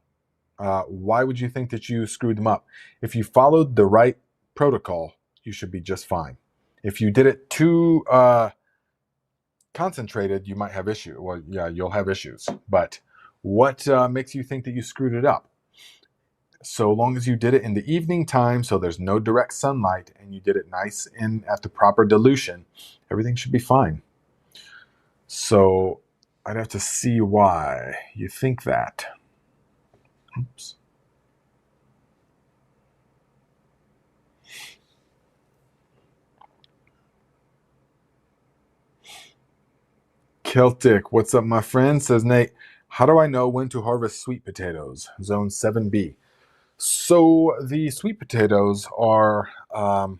Why would you think that you screwed them up? If you followed the right protocol, you should be just fine. If you did it too concentrated, you might have issues. Well, yeah, you'll have issues. But what makes you think that you screwed it up? So long as you did it in the evening time, so there's no direct sunlight, and you did it nice and at the proper dilution, everything should be fine. So I'd have to see why you think that. Oops. Celtic, what's up, my friend? Says Nate, how do I know when to harvest sweet potatoes? Zone 7B. So the sweet potatoes are, hold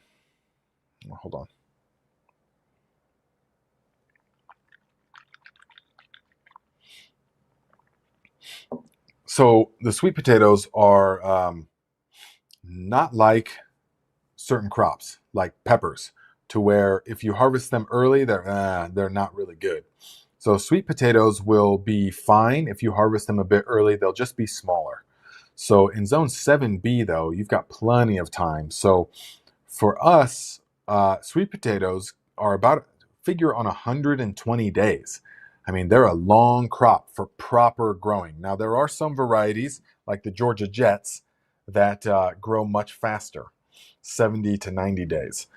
on. So the sweet potatoes are not like certain crops, like peppers, to where if you harvest them early, they're not really good. So sweet potatoes will be fine if you harvest them a bit early. They'll just be smaller. So in zone 7B, though, you've got plenty of time. So for us, sweet potatoes are about, figure on 120 days. I mean, they're a long crop for proper growing. Now, there are some varieties like the Georgia Jets that grow much faster, 70 to 90 days.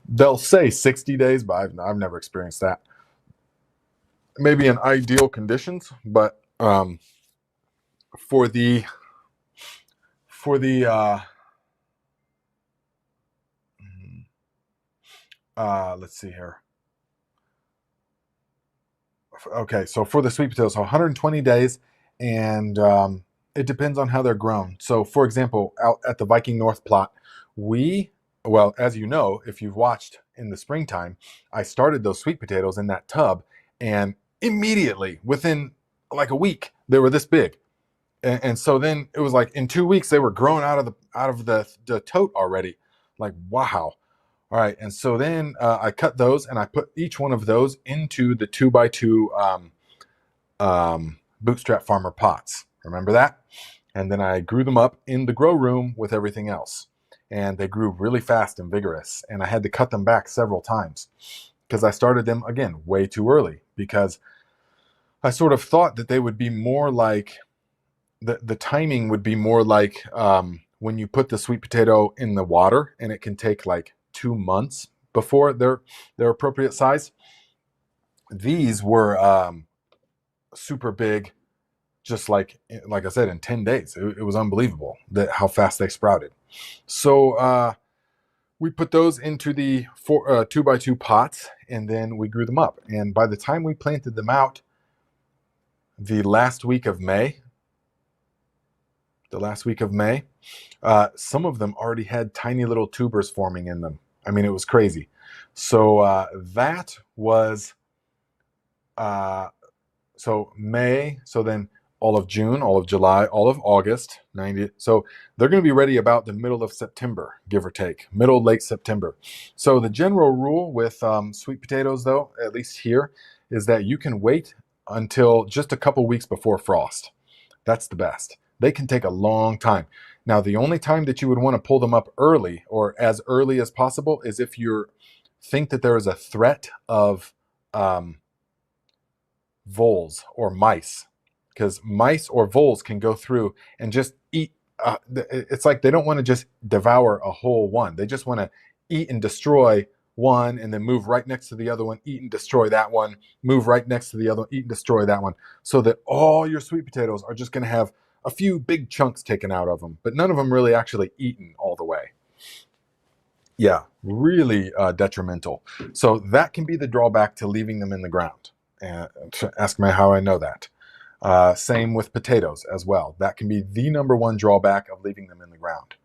They'll say 60 days, but I've never experienced that. Maybe in ideal conditions, but for the for the let's see here. Okay, so for the sweet potatoes, so 120 days, and it depends on how they're grown. So, for example, out at the Viking North plot, well, as you know, if you've watched in the springtime, I started those sweet potatoes in that tub, and immediately, within like a week, they were this big. And so then it was like in 2 weeks they were growing out of the tote already. Like, wow. All right, and so then I cut those and I put each one of those into the 2x2 bootstrap farmer pots. Remember that? And then I grew them up in the grow room with everything else. And they grew really fast and vigorous. And I had to cut them back several times because I started them, again, way too early, because I sort of thought that they would be more like, the timing would be more like when you put the sweet potato in the water, and it can take like 2 months before they're appropriate size. These were super big, just like I said, in 10 days. It was unbelievable that how fast they sprouted. So we put those into the 2x2 pots, and then we grew them up. And by the time we planted them out, the last week of May, some of them already had tiny little tubers forming in them. I mean, it was crazy. So that was so May. So then all of June, all of July, all of August, 90. So they're going to be ready about the middle of September, give or take, late September. So the general rule with sweet potatoes, though, at least here, is that you can wait until just a couple weeks before frost. That's the best. They can take a long time. Now, the only time that you would want to pull them up early, or as early as possible, is if you think that there is a threat of voles or mice, because mice or voles can go through and just eat. It's like they don't want to just devour a whole one. They just want to eat and destroy one, and then move right next to the other one, eat and destroy that one, move right next to the other one, eat and destroy that one, so that all your sweet potatoes are just going to have a few big chunks taken out of them, but none of them really actually eaten all the way. Yeah, really detrimental. So that can be the drawback to leaving them in the ground. And ask me how I know that. Same with potatoes as well. That can be the number one drawback of leaving them in the ground.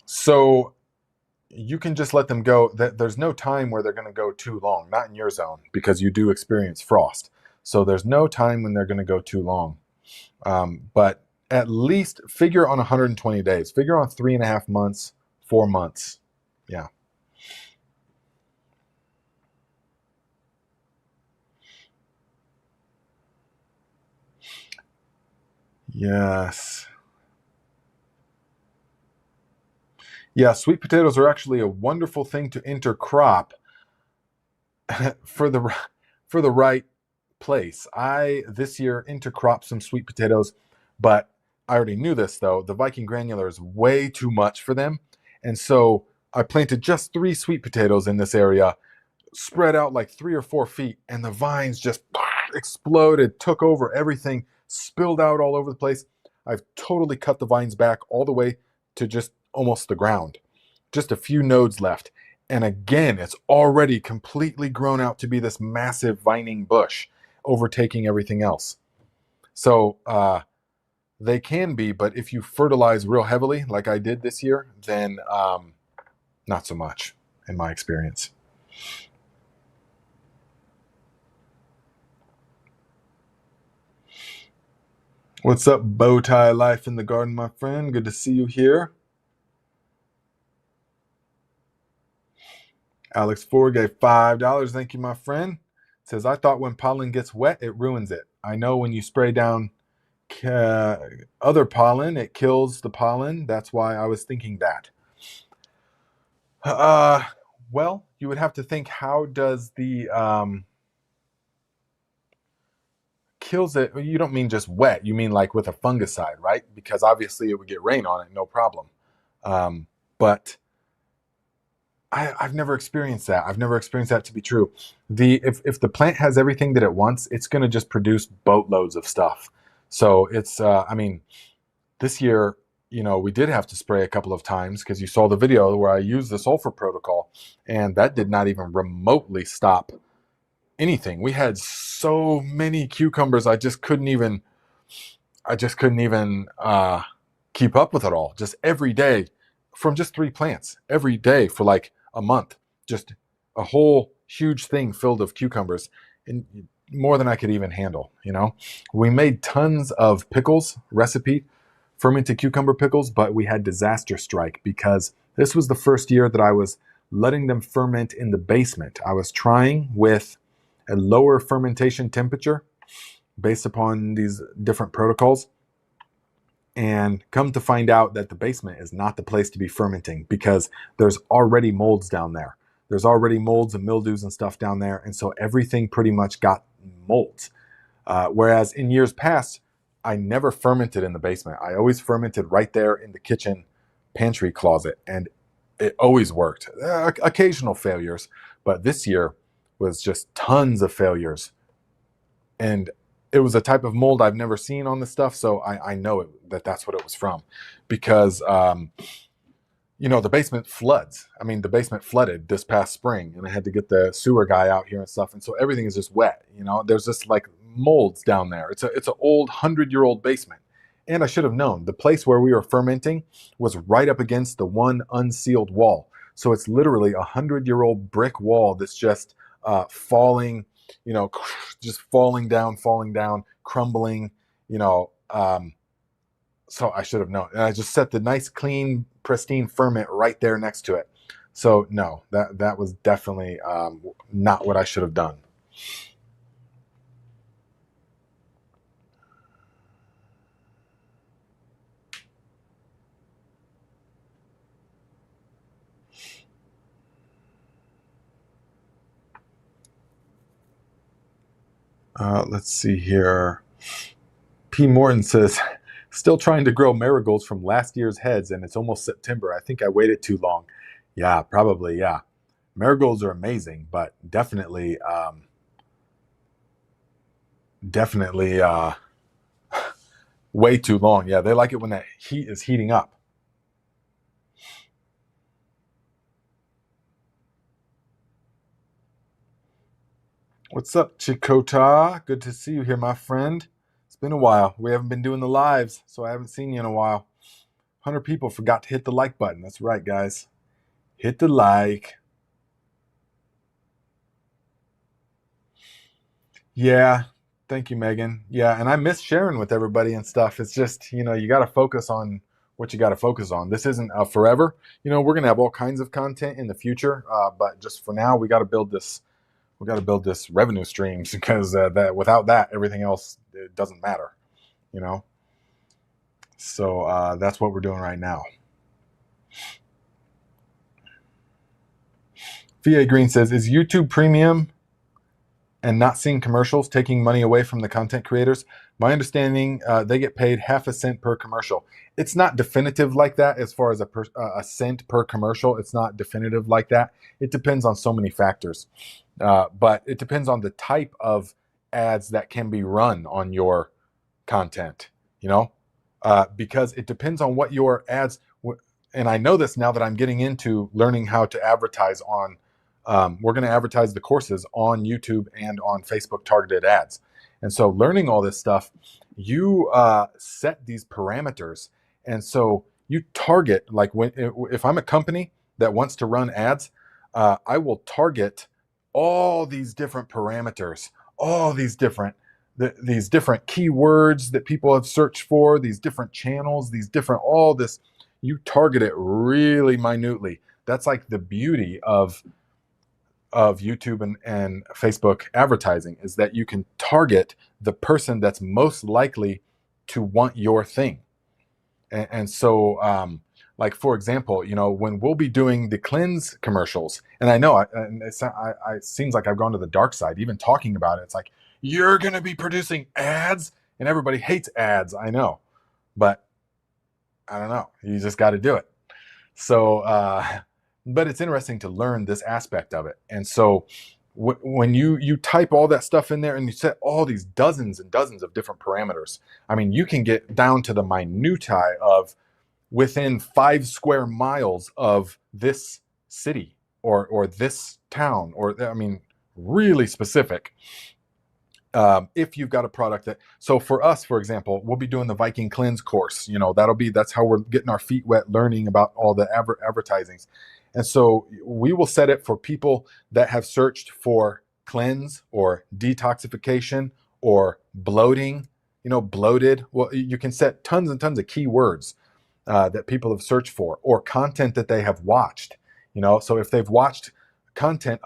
So you can just let them go. There's no time where they're going to go too long, not in your zone, because you do experience frost. So there's no time when they're going to go too long. But at least figure on 120 days. Figure on 3.5 months, 4 months. Yeah. Yes. Yeah, sweet potatoes are actually a wonderful thing to intercrop for the right place. I this year intercropped some sweet potatoes, but I already knew this though. The Viking granular is way too much for them. And so I planted just 3 sweet potatoes in this area, spread out like 3 or 4 feet, and the vines just exploded, took over everything, spilled out all over the place. I've totally cut the vines back all the way to just almost the ground. Just a few nodes left. And again, it's already completely grown out to be this massive vining bush, overtaking everything else. So they can be, but if you fertilize real heavily, like I did this year, then not so much, in my experience. What's up, Bowtie Life in the Garden, my friend? Good to see you here. Alex Ford gave $5. Thank you, my friend. Says, I thought when pollen gets wet, it ruins it. I know when you spray down other pollen, it kills the pollen. That's why I was thinking that. Well, you would have to think, how does the kills it, you don't mean just wet. You mean like with a fungicide, right? Because obviously it would get rain on it, no problem. But I've never experienced that. I've never experienced that to be true. If the plant has everything that it wants, it's going to just produce boatloads of stuff. So it's I mean, this year, we did have to spray a couple of times because you saw the video where I used the sulfur protocol, and that did not even remotely stop anything. We had so many cucumbers, I just couldn't even keep up with it all. Just every day, from just 3 plants, every day for like a month, just a whole huge thing filled of cucumbers, and more than I could even handle. We made tons of pickles, fermented cucumber pickles, but we had disaster strike because this was the first year that I was letting them ferment in the basement. I was trying with a lower fermentation temperature based upon these different protocols, and come to find out that the basement is not the place to be fermenting because there's already molds down there. There's already molds and mildews and stuff down there, and so everything pretty much got molds. Whereas in years past, I never fermented in the basement. I always fermented right there in the kitchen pantry closet, and it always worked. Occasional failures, but this year was just tons of failures. And it was a type of mold I've never seen on the stuff, so I know that's what it was from. Because, the basement floods. I mean, the basement flooded this past spring, and I had to get the sewer guy out here and stuff, and so everything is just wet. There's just like molds down there. It's an old 100-year-old basement. And I should have known, the place where we were fermenting was right up against the one unsealed wall. So it's literally a 100-year-old brick wall that's just falling, just falling down, crumbling, so I should have known. And I just set the nice, clean, pristine ferment right there next to it. So no, that was definitely not what I should have done. Let's see here. P. Morton says, still trying to grow marigolds from last year's heads, and it's almost September. I think I waited too long. Yeah, probably, yeah. Marigolds are amazing, but definitely way too long. Yeah, they like it when that heat is heating up. What's up, Chikota? Good to see you here, my friend. It's been a while. We haven't been doing the lives, so I haven't seen you in a while. 100 people forgot to hit the like button. That's right, guys. Hit the like. Yeah. Thank you, Megan. Yeah, and I miss sharing with everybody and stuff. It's just, you got to focus on what you got to focus on. This isn't forever. We're going to have all kinds of content in the future, but just for now, we got to build this. We got to build this revenue streams because that without that, everything else it doesn't matter. So that's what we're doing right now. VA Green says, is YouTube Premium and not seeing commercials taking money away from the content creators? My understanding, they get paid half a cent per commercial. It's not definitive like that as far as a cent per commercial. It's not definitive like that. It depends on so many factors. But it depends on the type of ads that can be run on your content, because it depends on what your ads, and I know this now that I'm getting into learning how to advertise on, we're going to advertise the courses on YouTube and on Facebook targeted ads. And so learning all this stuff, you set these parameters. And so you target, like if I'm a company that wants to run ads, I will target all these different parameters, all these different keywords that people have searched for, these different channels, all this. You target it really minutely. That's like the beauty of YouTube and Facebook advertising, is that you can target the person that's most likely to want your thing. And so, like, for example, when we'll be doing the cleanse commercials, and I know it seems like I've gone to the dark side, even talking about it. It's like, you're going to be producing ads, and everybody hates ads. I know, but I don't know. You just got to do it. So, but it's interesting to learn this aspect of it. And so, when you type all that stuff in there and you set all these dozens and dozens of different parameters, I mean, you can get down to the minutiae of within 5 square miles of this city or this town, or I mean, really specific. If you've got a product that, so for us, for example, we'll be doing the Viking Cleanse course. That's how we're getting our feet wet, learning about all the advertisings. And so we will set it for people that have searched for cleanse or detoxification or bloating, bloated. Well, you can set tons and tons of keywords that people have searched for, or content that they have watched. So if they've watched content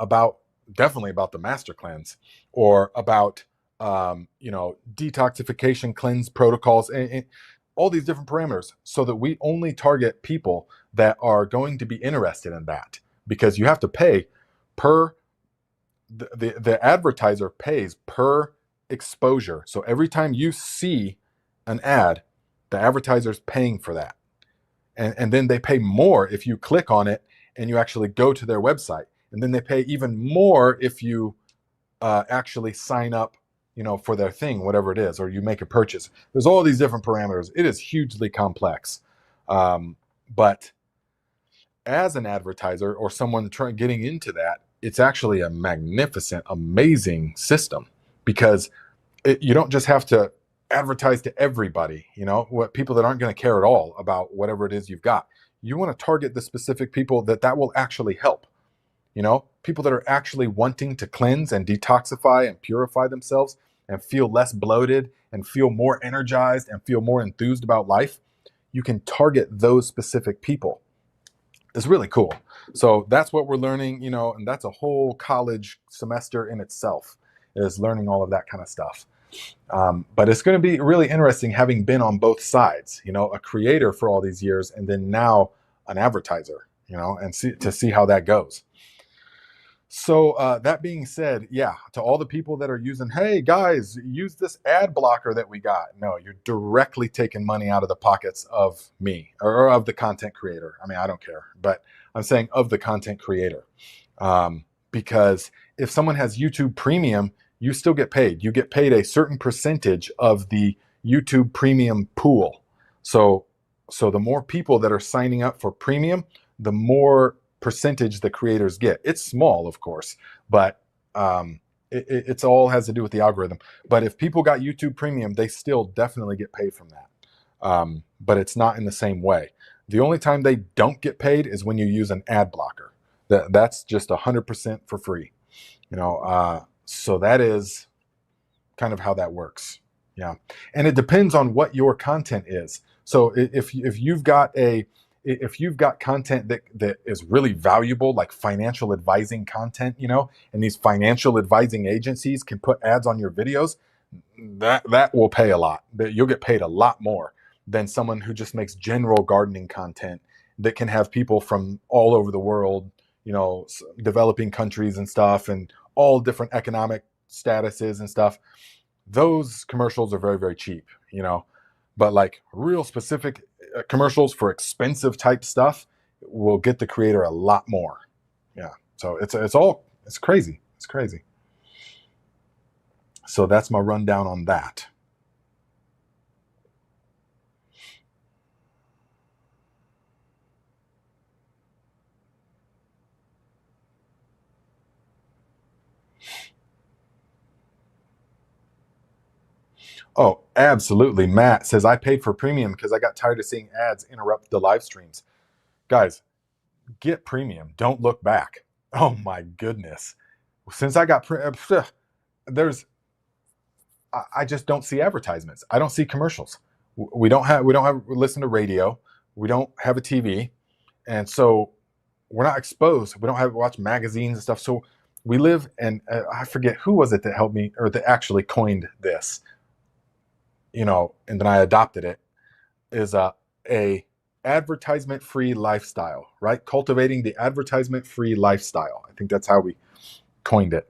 definitely about the master cleanse, or about detoxification cleanse protocols, and all these different parameters, so that we only target people that are going to be interested in that, because you have to pay per the advertiser pays per exposure. So every time you see an ad, the advertiser's paying for that. And then they pay more if you click on it and you actually go to their website. And then they pay even more if you actually sign up, for their thing, whatever it is, or you make a purchase. There's all these different parameters. It is hugely complex. But as an advertiser or someone getting into that, it's actually a magnificent, amazing system, because you don't just have to advertise to everybody, what people that aren't going to care at all about whatever it is you've got. You want to target the specific people that will actually help. People that are actually wanting to cleanse and detoxify and purify themselves and feel less bloated and feel more energized and feel more enthused about life. You can target those specific people. It's really cool. So that's what we're learning, and that's a whole college semester in itself, is learning all of that kind of stuff. But it's going to be really interesting, having been on both sides, a creator for all these years, and then now an advertiser, and see how that goes. So that being said, yeah, to all the people that are using, hey guys, use this ad blocker that we got. No, you're directly taking money out of the pockets of me, or of the content creator. I mean, I don't care, but I'm saying of the content creator. Because if someone has YouTube Premium, you still get paid. You get paid a certain percentage of the YouTube Premium pool. So the more people that are signing up for Premium, the more percentage the creators get. It's small, of course, but it's all has to do with the algorithm. But if people got YouTube Premium, they still definitely get paid from that. But it's not in the same way. The only time they don't get paid is when you use an ad blocker. That's just 100% for free. So that is kind of how that works. Yeah, and it depends on what your content is. So if you've got content that is really valuable, like financial advising content, and these financial advising agencies can put ads on your videos, that will pay a lot. That you'll get paid a lot more than someone who just makes general gardening content that can have people from all over the world, developing countries and stuff, and all different economic statuses and stuff. Those commercials are very, very cheap, but like real specific commercials for expensive type stuff will get the creator a lot more. Yeah. So it's crazy. It's crazy. So that's my rundown on that. Oh, absolutely. Matt says, I paid for premium because I got tired of seeing ads interrupt the live streams. Guys, get premium. Don't look back. Oh my goodness. Since I got I just don't see advertisements. I don't see commercials. We don't have listen to radio. We don't have a TV. And so we're not exposed. We don't have watch magazines and stuff. So we live, and I forget who was it that helped me, or that actually coined this, and then I adopted it, is a advertisement-free lifestyle, right? Cultivating the advertisement-free lifestyle. I think that's how we coined it.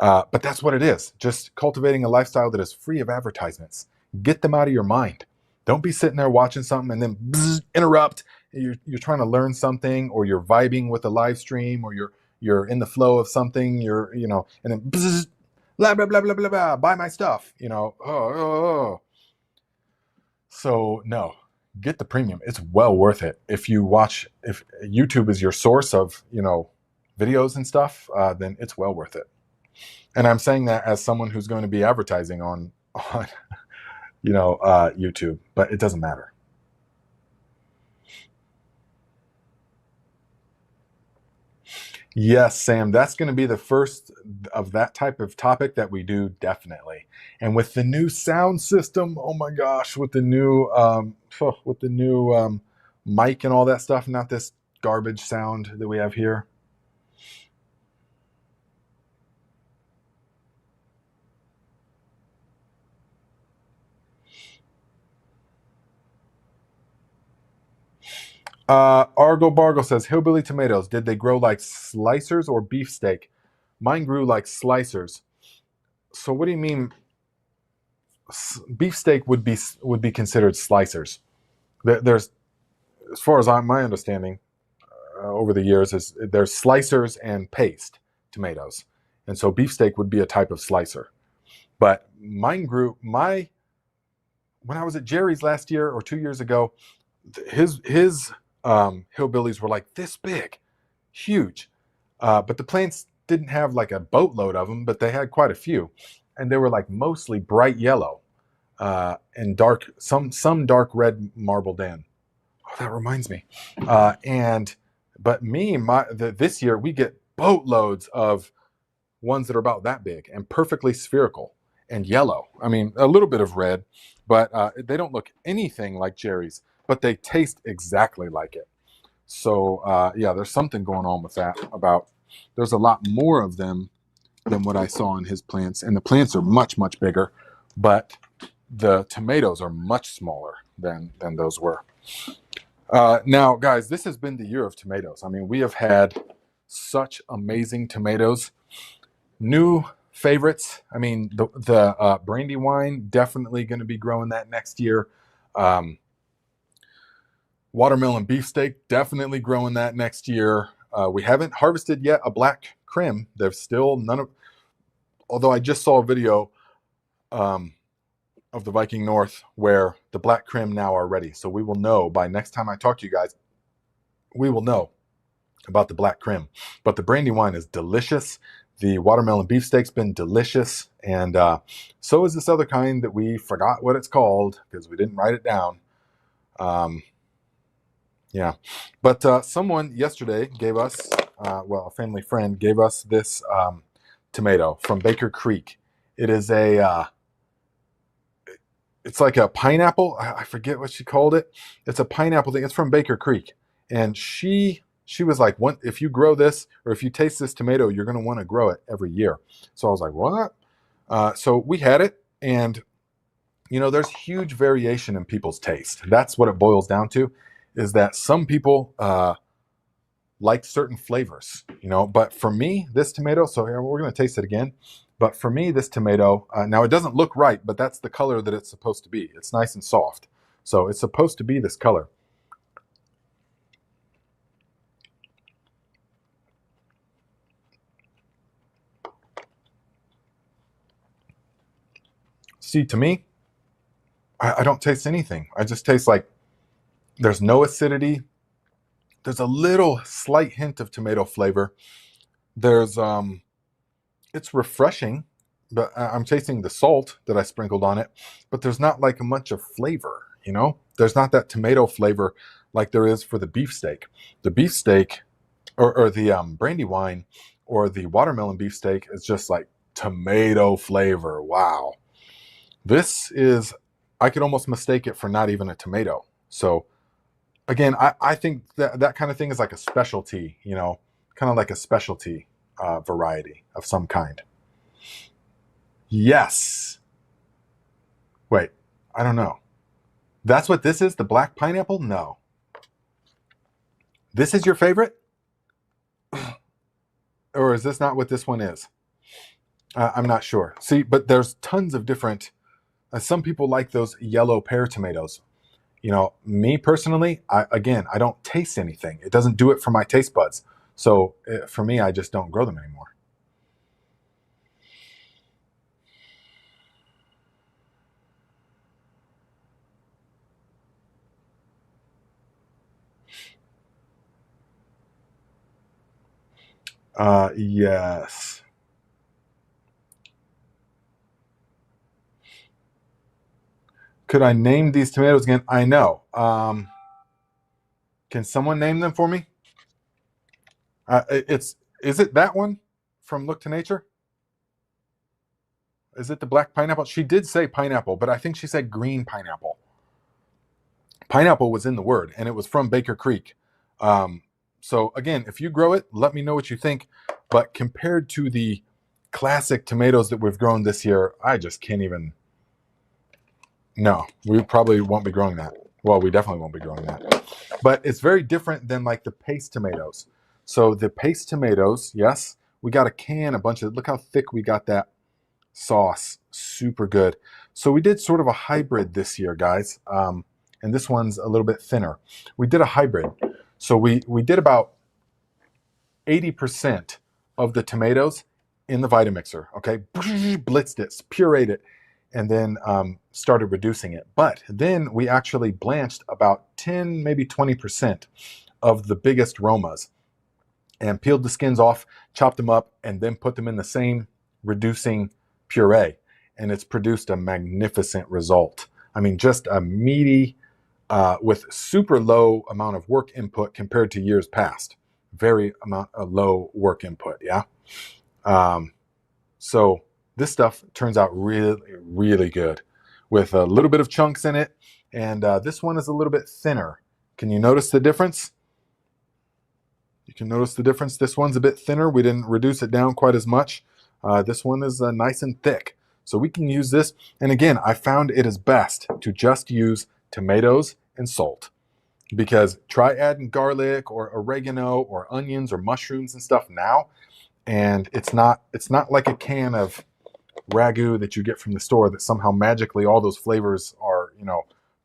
But that's what it is. Just cultivating a lifestyle that is free of advertisements. Get them out of your mind. Don't be sitting there watching something and then bzz, interrupt. You're trying to learn something, or you're vibing with a live stream, or you're in the flow of something. And then bzz, blah blah blah blah blah blah. Buy my stuff. Oh. So no, get the premium. It's well worth it. If YouTube is your source of videos and stuff, then it's well worth it. And I'm saying that as someone who's going to be advertising on YouTube, but it doesn't matter. Yes, Sam, that's going to be the first of that type of topic that we do, definitely. And with the new sound system, oh my gosh, with the new mic and all that stuff, not this garbage sound that we have here. Argo Bargo says, hillbilly tomatoes, did they grow like slicers or beefsteak? Mine grew like slicers. So what do you mean? Beefsteak would be considered slicers. There's, as far as my understanding over the years, is there's slicers and paste tomatoes, and so beefsteak would be a type of slicer. But mine grew when I was at Jerry's last year or 2 years ago. His hillbillies were like this big, huge, but the plants didn't have like a boatload of them, but they had quite a few, and they were like mostly bright yellow and dark, some dark red marbled in. Oh, that reminds me. But this year we get boatloads of ones that are about that big and perfectly spherical and yellow. I mean, a little bit of red, but they don't look anything like Jerry's, but they taste exactly like it. So yeah, there's something going on with that. There's a lot more of them than what I saw in his plants, and the plants are much, much bigger, but the tomatoes are much smaller than those were. Now, guys, this has been the year of tomatoes. I mean, we have had such amazing tomatoes. New favorites. I mean, the Brandywine, definitely going to be growing that next year. Watermelon beefsteak, definitely growing that next year. We haven't harvested yet a black crim. There's still although I just saw a video of the Viking North where the black crim now are ready. So we will know by next time I talk to you guys, we will know about the black crim. But the Brandywine is delicious. The watermelon beefsteak's been delicious. And so is this other kind that we forgot what it's called because we didn't write it down. Yeah. But someone yesterday gave us, a family friend gave us this tomato from Baker Creek. It is it's like a pineapple. I forget what she called it. It's a pineapple thing. It's from Baker Creek. And she was like, if you grow this, or if you taste this tomato, you're going to want to grow it every year. So I was like, what? So we had it, and there's huge variation in people's taste. That's what it boils down to, is that some people like certain flavors, but for me, this tomato, so here we're going to taste it again. But for me, this tomato, now it doesn't look right, but that's the color that it's supposed to be. It's nice and soft. So it's supposed to be this color. See, to me, I don't taste anything. I just taste like there's no acidity. There's a little slight hint of tomato flavor. There's it's refreshing, but I'm tasting the salt that I sprinkled on it, but there's not like much of flavor, There's not that tomato flavor like there is for the beefsteak. The beefsteak or the Brandywine or the watermelon beefsteak is just like tomato flavor. Wow. This is, I could almost mistake it for not even a tomato. So again, I think that kind of thing is like a specialty, kind of like a specialty variety of some kind. Yes. Wait, I don't know. That's what this is? The black pineapple? No. This is your favorite? Or is this not what this one is? I'm not sure. See, but there's tons of different. Some people like those yellow pear tomatoes. You know, me personally, I don't taste anything. It doesn't do it for my taste buds. So for me, I just don't grow them anymore. Yes. Could I name these tomatoes again? I know. Can someone name them for me? It's is it that one from Look to Nature? Is it the black pineapple? She did say pineapple, but I think she said green pineapple. Pineapple was in the word, and it was from Baker Creek. So again, if you grow it, let me know what you think. But compared to the classic tomatoes that we've grown this year, I just can't even. No, we probably won't be growing that. Well, we definitely won't be growing that. But it's very different than like the paste tomatoes. So the paste tomatoes, yes, we got a can, a bunch of. Look how thick we got that sauce. Super good. So we did sort of a hybrid this year, guys. And this one's a little bit thinner. We did a hybrid. So we did about 80% of the tomatoes in the Vitamixer, okay? Blitzed it, pureed it, and then started reducing it. But then we actually blanched about 10, maybe 20% of the biggest Romas and peeled the skins off, chopped them up, and then put them in the same reducing puree. And it's produced a magnificent result. I mean, just a meaty, with super low amount of work input compared to years past. Very amount of low work input, yeah. So this stuff turns out really, really good, with a little bit of chunks in it, and this one is a little bit thinner. Can you notice the difference? You can notice the difference. This one's a bit thinner. We didn't reduce it down quite as much. This one is nice and thick. So we can use this. And again, I found it is best to just use tomatoes and salt, because try adding garlic or oregano or onions or mushrooms and stuff now, and it's not like a can of ragu that you get from the store that somehow magically all those flavors are,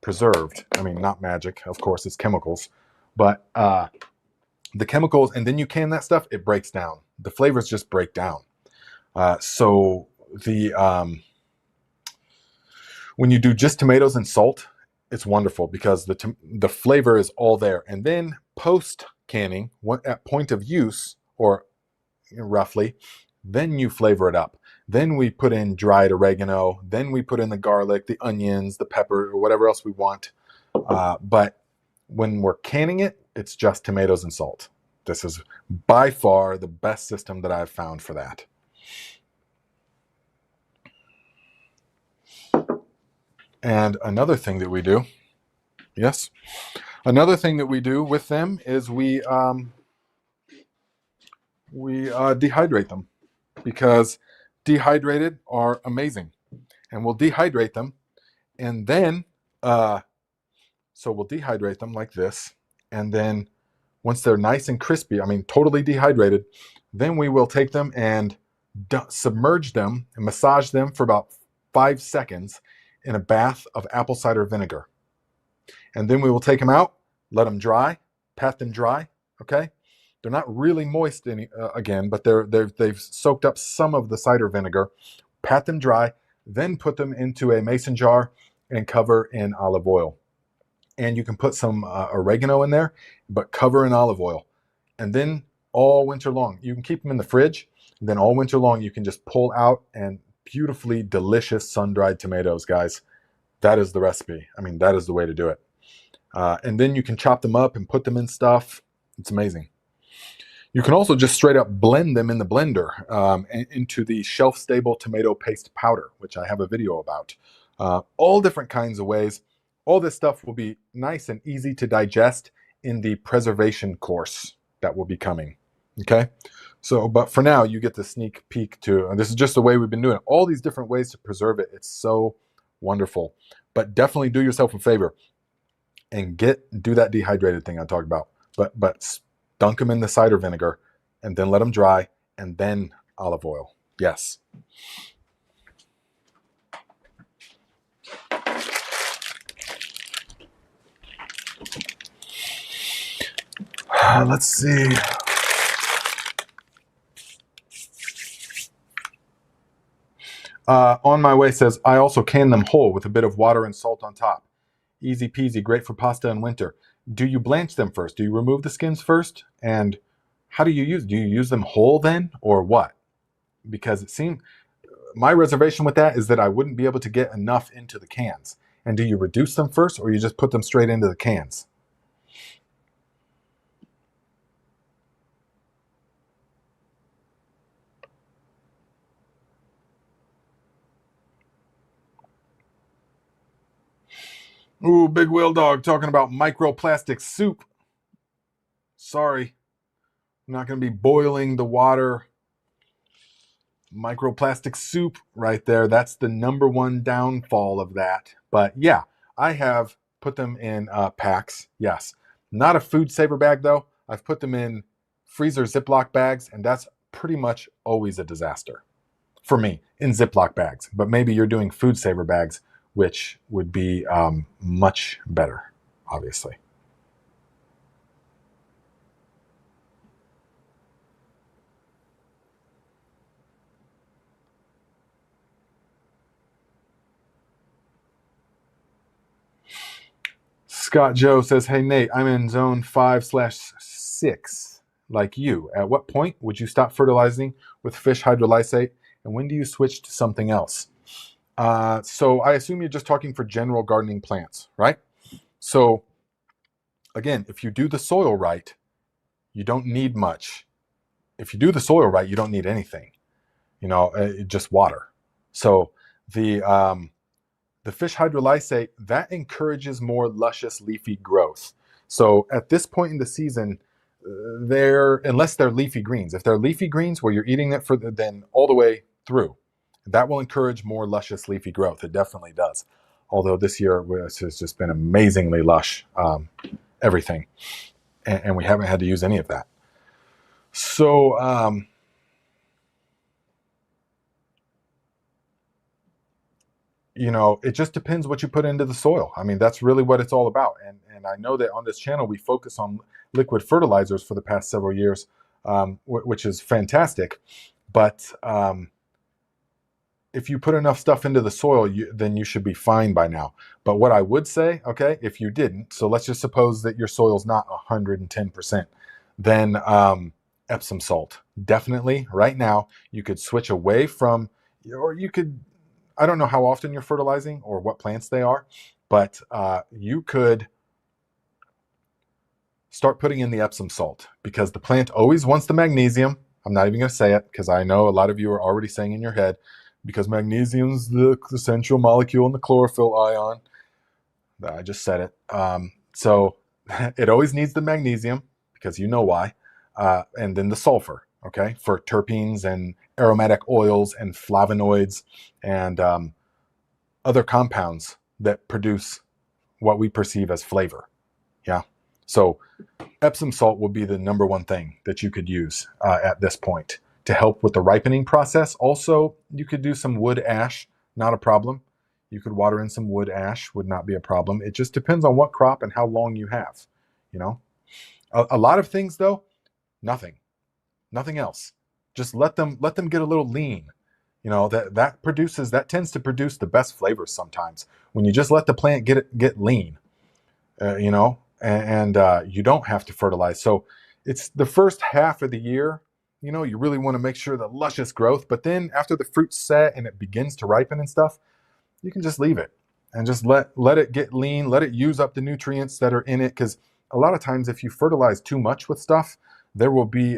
preserved. I mean, not magic, of course, it's chemicals, but the chemicals, and then you can that stuff, it breaks down. The flavors just break down. So the when you do just tomatoes and salt, it's wonderful because the flavor is all there. And then post canning, at point of use, or roughly, then you flavor it up. Then we put in dried oregano. Then we put in the garlic, the onions, the pepper, or whatever else we want. But when we're canning it, it's just tomatoes and salt. This is by far the best system that I've found for that. And another thing that we do, yes, another thing that we do with them is we dehydrate them, because dehydrated are amazing. And we'll dehydrate them, and then so we'll dehydrate them like this, and then once they're nice and crispy, I mean totally dehydrated, then we will take them and submerge them and massage them for about 5 seconds in a bath of apple cider vinegar. And then we will take them out, let them dry, pat them dry, okay? They're not really moist again, but they've soaked up some of the cider vinegar. Pat them dry, then put them into a mason jar and cover in olive oil. And you can put some oregano in there, but cover in olive oil. And then all winter long, you can keep them in the fridge. Then all winter long, you can just pull out, and beautifully delicious sun-dried tomatoes, guys. That is the recipe. I mean, that is the way to do it. And then you can chop them up and put them in stuff. It's amazing. You can also just straight up blend them in the blender into the shelf-stable tomato paste powder, which I have a video about. All different kinds of ways. All this stuff will be nice and easy to digest in the preservation course that will be coming. Okay? So, but for now, you get the sneak peek to, and this is just the way we've been doing it. All these different ways to preserve it. It's so wonderful. But definitely do yourself a favor and do that dehydrated thing I talked about. But dunk them in the cider vinegar, and then let them dry, and then olive oil. Yes. Let's see. On my way says, I also can them whole with a bit of water and salt on top. Easy peasy, great for pasta in winter. Do you blanch them first? Do you remove the skins first? And how do you use them whole then, or what? Because it seemed my reservation with that is that I wouldn't be able to get enough into the cans. And do you reduce them first, or you just put them straight into the cans? Ooh, Big Whale Dog talking about microplastic soup. Sorry, I'm not going to be boiling the water. Microplastic soup right there. That's the number one downfall of that. But yeah, I have put them in packs. Yes. Not a food saver bag though. I've put them in freezer Ziploc bags, and that's pretty much always a disaster for me in Ziploc bags. But maybe you're doing food saver bags, which would be much better, obviously. Scott Joe says, hey, Nate, I'm in zone 5/6, like you. At what point would you stop fertilizing with fish hydrolysate? And when do you switch to something else? So I assume you're just talking for general gardening plants, right? So again, if you do the soil right, you don't need much. If you do the soil right, you don't need anything, just water. So the fish hydrolysate, that encourages more luscious leafy growth. So at this point in the season, unless they're leafy greens, if they're leafy greens where you're eating it then all the way through, that will encourage more luscious leafy growth. It definitely does. Although this year has just been amazingly lush, everything, and we haven't had to use any of that. So it just depends what you put into the soil. I mean, that's really what it's all about. And I know that on this channel, we focus on liquid fertilizers for the past several years, which is fantastic. But if you put enough stuff into the soil, then you should be fine by now. But what I would say, okay, if you didn't, so let's just suppose that your soil's not 110%, then Epsom salt. Definitely, right now, you could switch away from, or you could, I don't know how often you're fertilizing or what plants they are, but you could start putting in the Epsom salt because the plant always wants the magnesium. I'm not even going to say it because I know a lot of you are already saying in your head, because magnesium's the essential molecule in the chlorophyll ion. I just said it. So it always needs the magnesium because you know why. And then the sulfur, okay, for terpenes and aromatic oils and flavonoids and other compounds that produce what we perceive as flavor. Yeah. So Epsom salt would be the number one thing that you could use at this point to help with the ripening process. Also, you could do some wood ash, not a problem. You could water in some wood ash, would not be a problem. It just depends on what crop and how long you have. A lot of things though, nothing else. Just let them get a little lean. That tends to produce the best flavors sometimes when you just let the plant get lean. And you don't have to fertilize. So it's the first half of the year. You really want to make sure the luscious growth, but then after the fruit's set and it begins to ripen and stuff, you can just leave it and just let it get lean, let it use up the nutrients that are in it. Because a lot of times if you fertilize too much with stuff, there will be,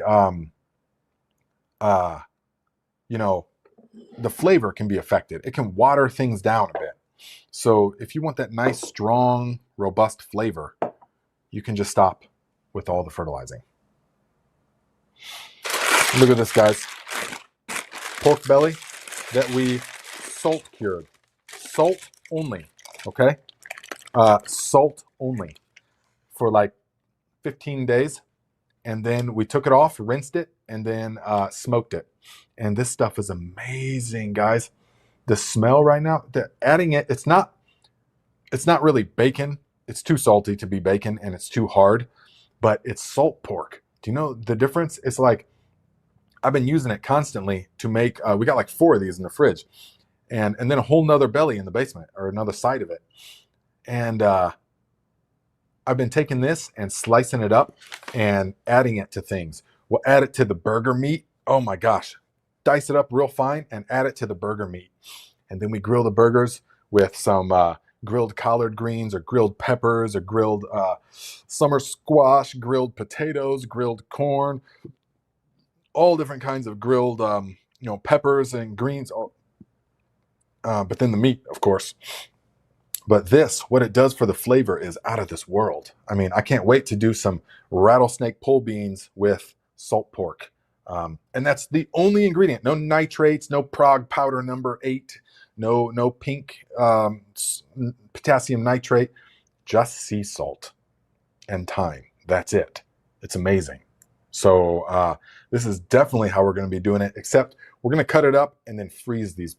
the flavor can be affected. It can water things down a bit. So if you want that nice, strong, robust flavor, you can just stop with all the fertilizing. Look at this, guys. Pork belly that we salt cured. Salt only, okay? Salt only for like 15 days. And then we took it off, rinsed it, and then smoked it. And this stuff is amazing, guys. The smell right now, adding it, it's not really bacon. It's too salty to be bacon, and it's too hard, but it's salt pork. Do you know the difference? It's like I've been using it constantly to make, we got like 4 of these in the fridge, and then a whole nother belly in the basement, or another side of it. And I've been taking this and slicing it up and adding it to things. We'll add it to the burger meat. Oh my gosh. Dice it up real fine and add it to the burger meat. And then we grill the burgers with some grilled collard greens, or grilled peppers, or grilled summer squash, grilled potatoes, grilled corn, all different kinds of grilled peppers and greens. But then the meat, of course. But this, what it does for the flavor is out of this world. I mean, I can't wait to do some rattlesnake pole beans with salt pork. And that's the only ingredient. No nitrates, no Prague powder number 8, no pink potassium nitrate, just sea salt and thyme. That's it. It's amazing. So this is definitely how we're going to be doing it, except we're going to cut it up and then freeze these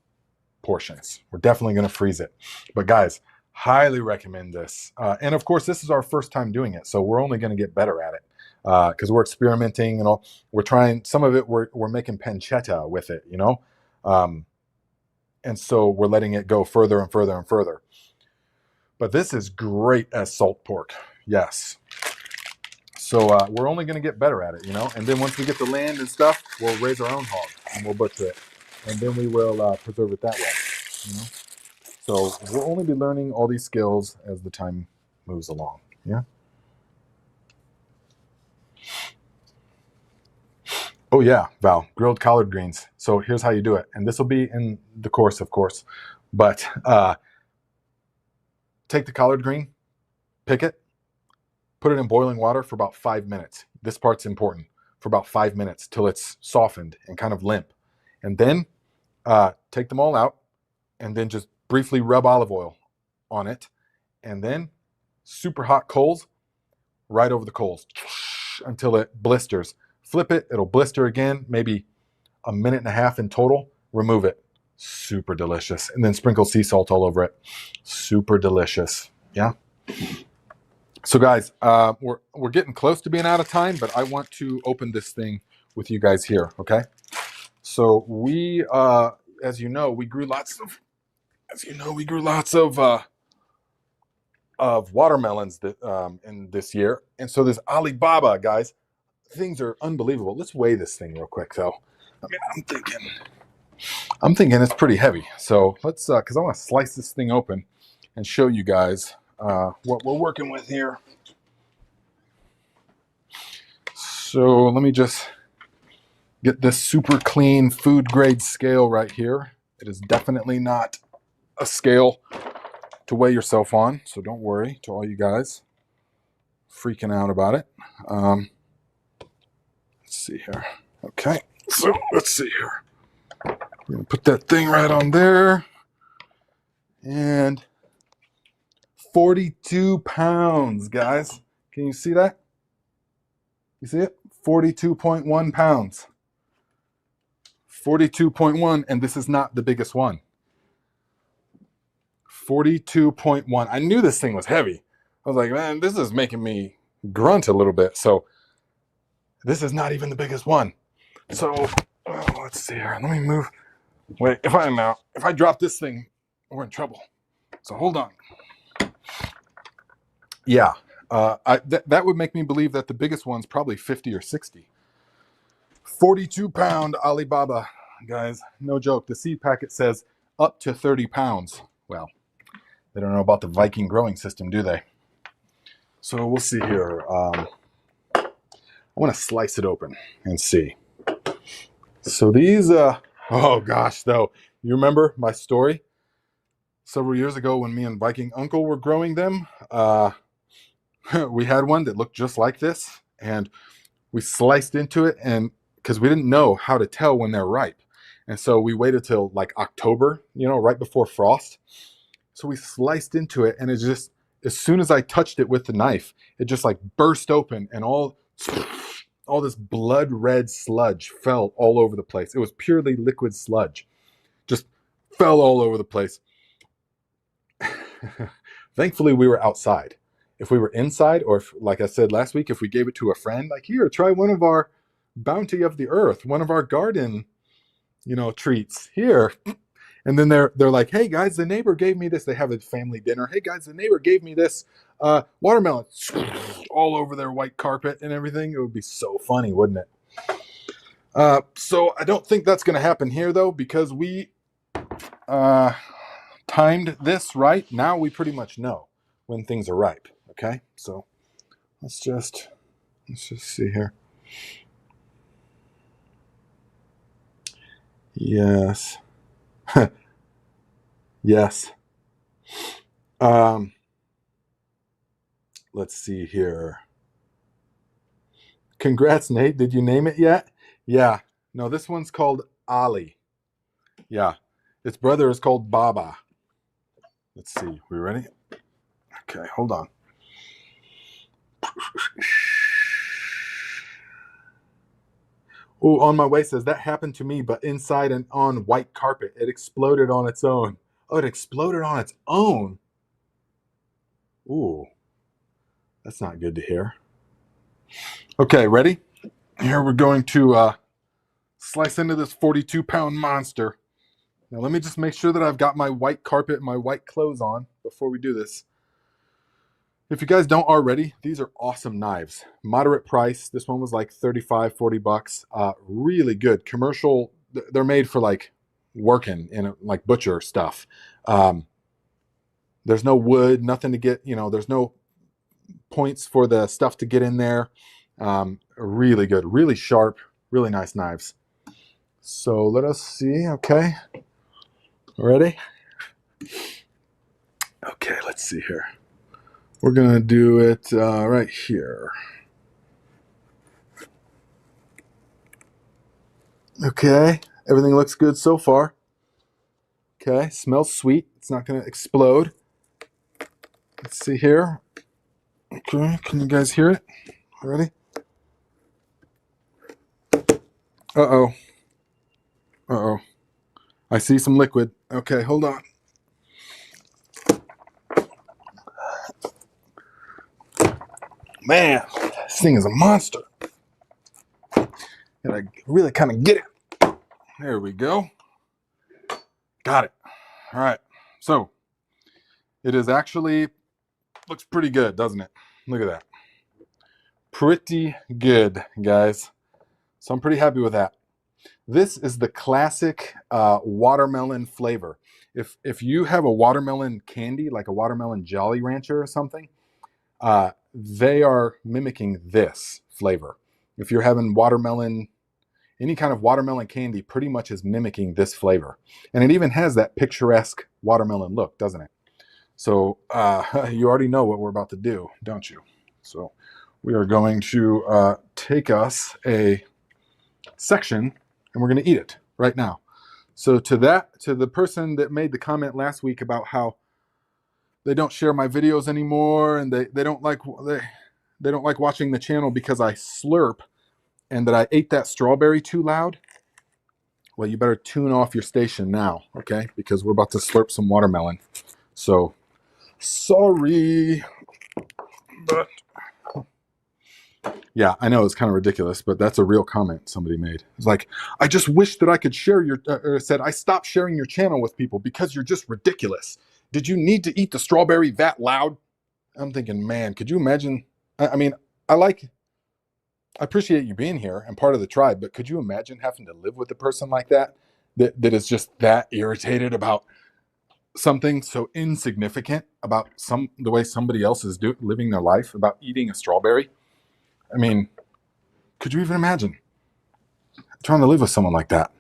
portions. We're definitely going to freeze it. But guys, highly recommend this. And of course, this is our first time doing it, so we're only going to get better at it because we're experimenting and all. We're trying some of it. We're making pancetta with it, and so we're letting it go further and further and further. But this is great as salt pork. Yes. So we're only going to get better at it, And then once we get the land and stuff, we'll raise our own hog and we'll butcher it, and then we will preserve it that way, So we'll only be learning all these skills as the time moves along. Yeah. Oh yeah, Val, grilled collard greens. So here's how you do it. And this will be in the course, of course. But take the collard green, pick it, put it in boiling water for about 5 minutes. This part's important. For about 5 minutes till it's softened and kind of limp. And then take them all out and then just briefly rub olive oil on it, and then super hot coals right over the coals until it blisters. Flip it, it'll blister again, maybe a minute and a half in total. Remove it. Super delicious. And then sprinkle sea salt all over it. Super delicious. Yeah. So guys, we're getting close to being out of time, but I want to open this thing with you guys here, okay? So we, as you know, we grew lots of watermelons in this year. And so this Alibaba, guys, things are unbelievable. Let's weigh this thing real quick, though. I mean, I'm thinking it's pretty heavy. So let's, because I want to slice this thing open and show you guys what we're working with here. So let me just get this super clean food grade scale right here. It is definitely not a scale to weigh yourself on, so don't worry to all you guys freaking out about it. Let's see here. Okay, so let's see here. We're gonna put that thing right on there, and 42 pounds, guys. Can you see that? You see it? 42.1 pounds. 42.1, and this is not the biggest one. 42.1. I knew this thing was heavy. I was like, man, this is making me grunt a little bit. So this is not even the biggest one. So let's see here. Let me move. Wait, if I drop this thing, we're in trouble. So hold on. Yeah, that would make me believe that the biggest one's probably 50 or 60. 42-pound Alibaba, guys. No joke. The seed packet says up to 30 pounds. Well, they don't know about the Viking growing system, do they? So we'll see here. I want to slice it open and see. So these, oh gosh, though, you remember my story? Several years ago when me and Viking Uncle were growing them, we had one that looked just like this, and we sliced into it, and because we didn't know how to tell when they're ripe. And so we waited till like October, right before frost. So we sliced into it, and it just, as soon as I touched it with the knife, it just like burst open, and all all this blood red sludge fell all over the place. It was purely liquid sludge, just fell all over the place. Thankfully, we were outside. If we were inside, or if, like I said last week, if we gave it to a friend, like, here, try one of our bounty of the earth, one of our garden, treats here. And then they're like, hey guys, the neighbor gave me this. They have a family dinner. Hey guys, the neighbor gave me this watermelon all over their white carpet and everything. It would be so funny, wouldn't it? So I don't think that's going to happen here, though, because we timed this right. Now we pretty much know when things are ripe. Okay, so let's just see here. Yes. Yes. Let's see here. Congrats, Nate. Did you name it yet? Yeah. No, this one's called Ali. Yeah. Its brother is called Baba. Let's see. We ready? Okay, hold on. Oh, On My Way says, that happened to me, but inside and on white carpet. It exploded on its own. Oh, it exploded on its own? Ooh, that's not good to hear. Okay, ready? Here we're going to slice into this 42-pound monster. Now let me just make sure that I've got my white carpet and my white clothes on before we do this. If you guys don't already, these are awesome knives. Moderate price. This one was like 35, 40 bucks. Really good. Commercial. They're made for like working in like butcher stuff. There's no wood, nothing to get, there's no points for the stuff to get in there. Really good, really sharp, really nice knives. So let us see. Okay. Ready? Okay, let's see here. We're going to do it right here. Okay, everything looks good so far. Okay, smells sweet. It's not going to explode. Let's see here. Okay, can you guys hear it? Ready? Uh-oh. Uh-oh. I see some liquid. Okay, hold on. Man, this thing is a monster. Gotta really kind of get it. There we go. Got it. All right. So it is actually, looks pretty good, doesn't it? Look at that. Pretty good, guys. So I'm pretty happy with that. This is the classic watermelon flavor. If you have a watermelon candy, like a watermelon Jolly Rancher or something, they are mimicking this flavor. If you're having watermelon, any kind of watermelon candy pretty much is mimicking this flavor. And it even has that picturesque watermelon look, doesn't it? So you already know what we're about to do, don't you? So we are going to take us a section and we're going to eat it right now. So to the person that made the comment last week about how they don't share my videos anymore and they don't like watching the channel because I slurp and that I ate that strawberry too loud, well, you better tune off your station now, okay? Because we're about to slurp some watermelon. So sorry, but yeah, I know it's kind of ridiculous, but that's a real comment somebody made. It's like, I just wish that I could share your, or said, I stopped sharing your channel with people because you're just ridiculous. Did you need to eat the strawberry that loud? I'm thinking, man, could you imagine? I mean, I appreciate you being here and part of the tribe, but could you imagine having to live with a person like that that is just that irritated about something so insignificant, about the way somebody else is living their life, about eating a strawberry? I mean, could you even imagine trying to live with someone like that?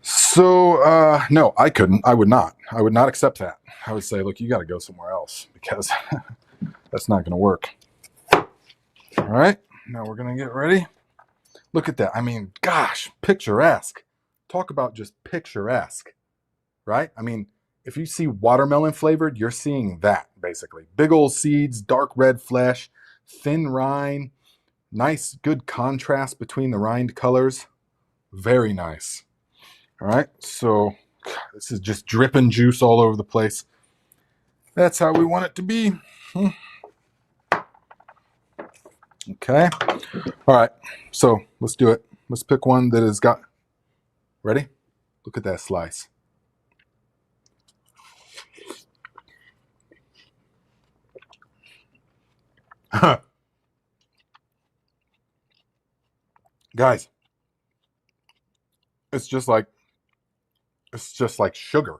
So, no, I couldn't. I would not accept that. I would say, look, you got to go somewhere else because that's not going to work. All right, now we're going to get ready. Look at that. I mean, gosh, picturesque. Talk about just picturesque, right? I mean, if you see watermelon flavored, you're seeing that basically. Big old seeds, dark red flesh, thin rind, Nice, good contrast between the rind colors. Very nice. All right, so this is just dripping juice all over the place. That's how we want it to be. Okay. All right, so let's do it. Let's pick one that has got, ready? Look at that slice. Guys, it's just like sugar.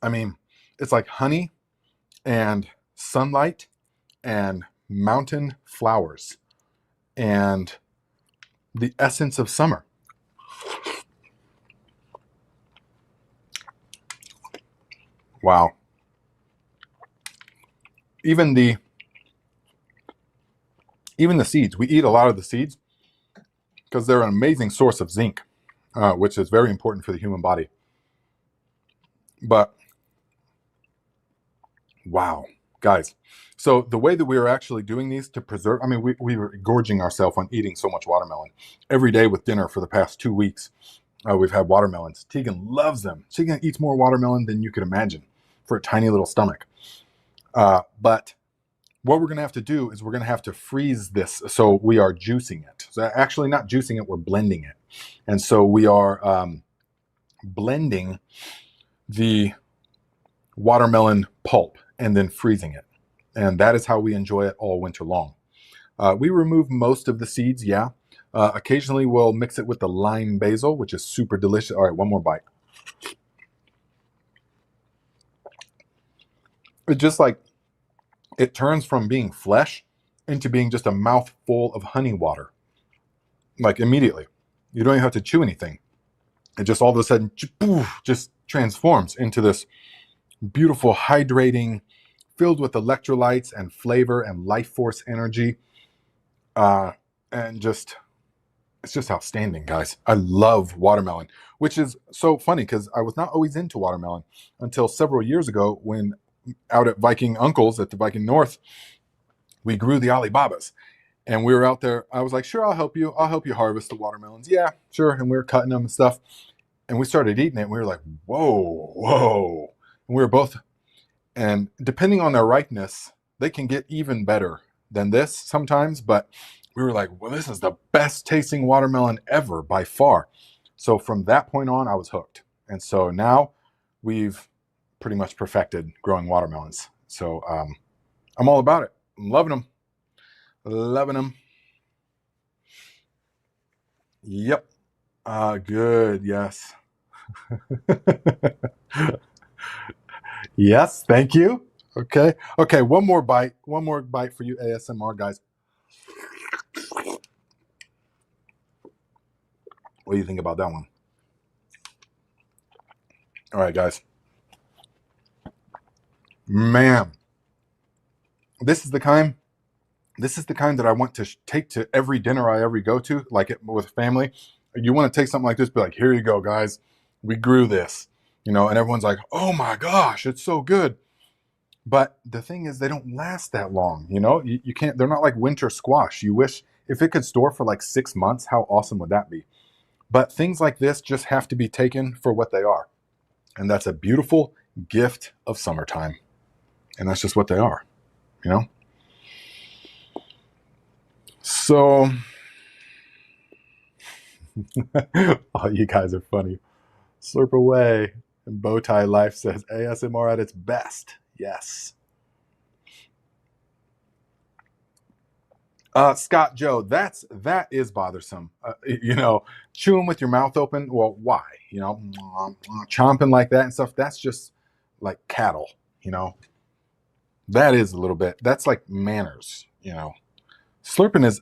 I mean, it's like honey and sunlight and mountain flowers and the essence of summer. Wow. Even the seeds. We eat a lot of the seeds because they're an amazing source of zinc, which is very important for the human body. But wow, guys. So the way that we are actually doing these to preserve, I mean, we were gorging ourselves on eating so much watermelon. Every day with dinner for the past 2 weeks, we've had watermelons. Tegan loves them. Tegan eats more watermelon than you could imagine for a tiny little stomach. But what we're going to have to do is we're going to have to freeze this. So we are juicing it. So actually not juicing it, we're blending it. And so we are blending the watermelon pulp and then freezing it. And that is how we enjoy it all winter long. We remove most of the seeds, yeah. Occasionally we'll mix it with the lime basil, which is super delicious. All right, one more bite. It's just like, it turns from being flesh into being just a mouthful of honey water. Like immediately. You don't even have to chew anything. It just all of a sudden just transforms into this beautiful, hydrating, filled with electrolytes and flavor and life force energy. And just, it's just outstanding, guys. I love watermelon, which is so funny because I was not always into watermelon until several years ago when out at Viking Uncle's at the Viking North, we grew the Alibabas. And we were out there. I was like, sure, I'll help you. I'll help you harvest the watermelons. Yeah, sure. And we were cutting them and stuff. And we started eating it. And we were like, whoa, whoa. And we were both, and depending on their ripeness, they can get even better than this sometimes. But we were like, well, this is the best tasting watermelon ever by far. So from that point on, I was hooked. And so now we've pretty much perfected growing watermelons. So I'm all about it. I'm loving them. Loving them. Yep. Good. Yes. Yes. Thank you. Okay. Okay. One more bite. One more bite for you ASMR guys. What do you think about that one? All right, guys. Man, this is the kind that I want to take to every dinner I ever go to, like it with family. You want to take something like this, be like, here you go, guys. We grew this, and everyone's like, oh my gosh, it's so good. But the thing is, they don't last that long. You can't, they're not like winter squash. You wish if it could store for like 6 months, how awesome would that be? But things like this just have to be taken for what they are. And that's a beautiful gift of summertime. And that's just what they are, So, oh, you guys are funny. Slurp away. And Bowtie Life says ASMR at its best. Yes. Scott Joe, that is bothersome. Chewing with your mouth open. Well, why? Chomping like that and stuff. That's just like cattle. That is a little bit. That's like manners. Slurping is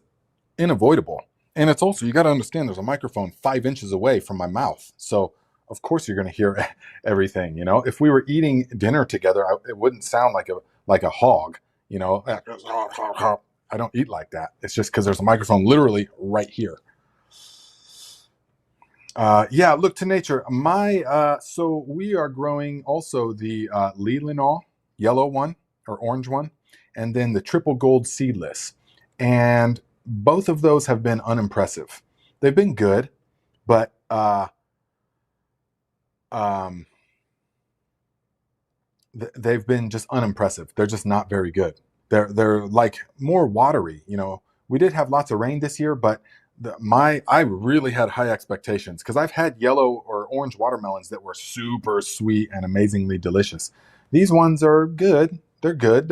unavoidable, and it's also, you got to understand, there's a microphone 5 inches away from my mouth, so of course you're going to hear everything. If we were eating dinner together, it wouldn't sound like a hog. I don't eat like that. It's just because there's a microphone literally right here. Yeah, look to nature. So we are growing also the Leelanau yellow one or orange one, and then the triple gold seedless. And both of those have been unimpressive. They've been good, but they've been just unimpressive. They're just not very good. They're like more watery. We did have lots of rain this year, but I really had high expectations because I've had yellow or orange watermelons that were super sweet and amazingly delicious. These ones are good. They're good.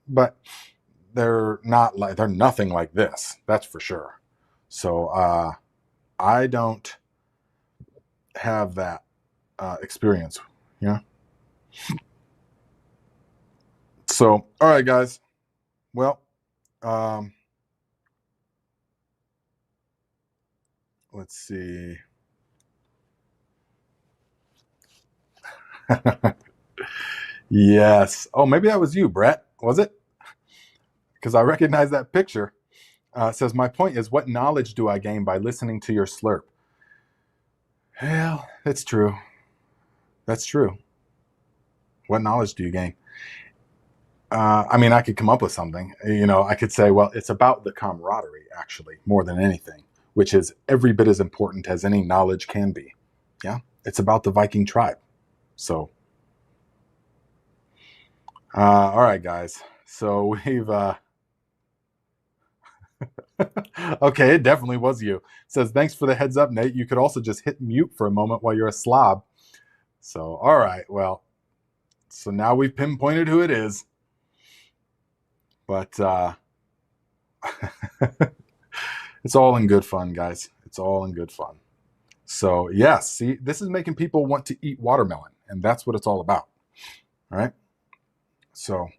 But they're nothing like this. That's for sure. So I don't have that experience. Yeah. So, all right, guys. Well, let's see. Yes. Oh, maybe that was you, Brett. Was it? Because I recognize that picture. It says, my point is, what knowledge do I gain by listening to your slurp? Well, it's true. That's true. What knowledge do you gain? I mean, I could come up with something. I could say, well, it's about the camaraderie, actually, more than anything, which is every bit as important as any knowledge can be. Yeah, it's about the Viking tribe. So, all right, guys. So we've okay, it definitely was you. It says, thanks for the heads up, Nate. You could also just hit mute for a moment while you're a slob. So, all right, well, so now we've pinpointed who it is. But it's all in good fun, guys. It's all in good fun. So, yes, see, this is making people want to eat watermelon, and that's what it's all about. All right? So,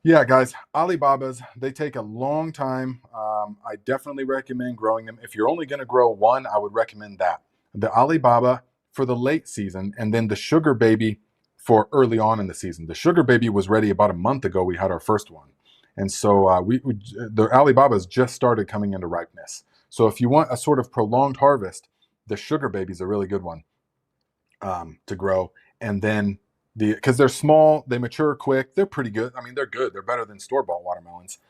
yeah, guys, Alibabas, they take a long time. I definitely recommend growing them. If you're only going to grow one, I would recommend that. The Alibaba for the late season, and then the Sugar Baby for early on in the season. The Sugar Baby was ready about a month ago. We had our first one. And so the Alibabas just started coming into ripeness. So if you want a sort of prolonged harvest, the Sugar Baby is a really good one to grow. And then because they're small, they mature quick. They're pretty good. I mean, they're good. They're better than store-bought watermelons.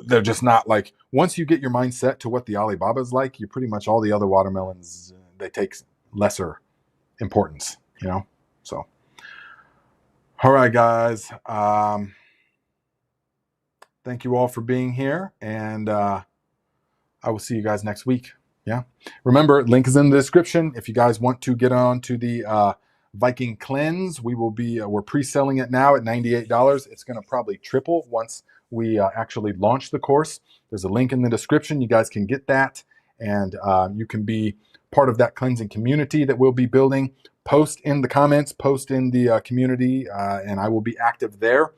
They're just not like, once you get your mind set to what the Alibaba is like, you pretty much all the other watermelons, they take lesser importance, So, all right, guys. Thank you all for being here, and I will see you guys next week. Yeah. Remember, link is in the description. If you guys want to get on to the Viking Cleanse, we're pre-selling it now at $98. It's going to probably triple once we actually launch the course. There's a link in the description. You guys can get that, and you can be part of that cleansing community that we'll be building. Post in the comments, post in the community, and I will be active there.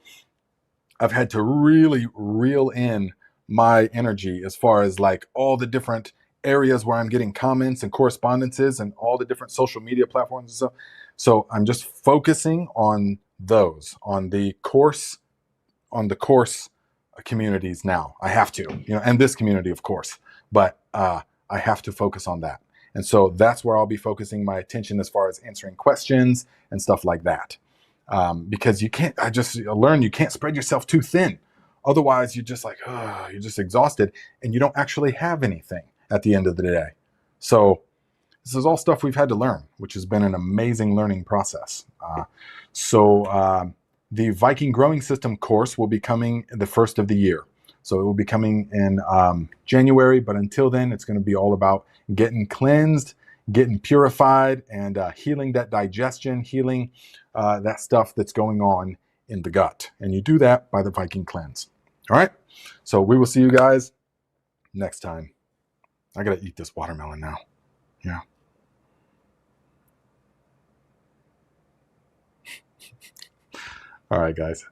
I've had to really reel in my energy as far as like all the different areas where I'm getting comments and correspondences and all the different social media platforms and stuff. So I'm just focusing on those, on the course communities now. I have to, and this community, of course, but I have to focus on that. And so that's where I'll be focusing my attention as far as answering questions and stuff like that. Because I just learned you can't spread yourself too thin. Otherwise, you're just like, you're just exhausted and you don't actually have anything at the end of the day. So this is all stuff we've had to learn, which has been an amazing learning process. The Viking Growing System course will be coming the first of the year. So it will be coming in January, but until then, it's going to be all about getting cleansed, getting purified, and healing that digestion, healing that stuff that's going on in the gut. And you do that by the Viking Cleanse. All right? So we will see you guys next time. I got to eat this watermelon now. Yeah. All right, guys.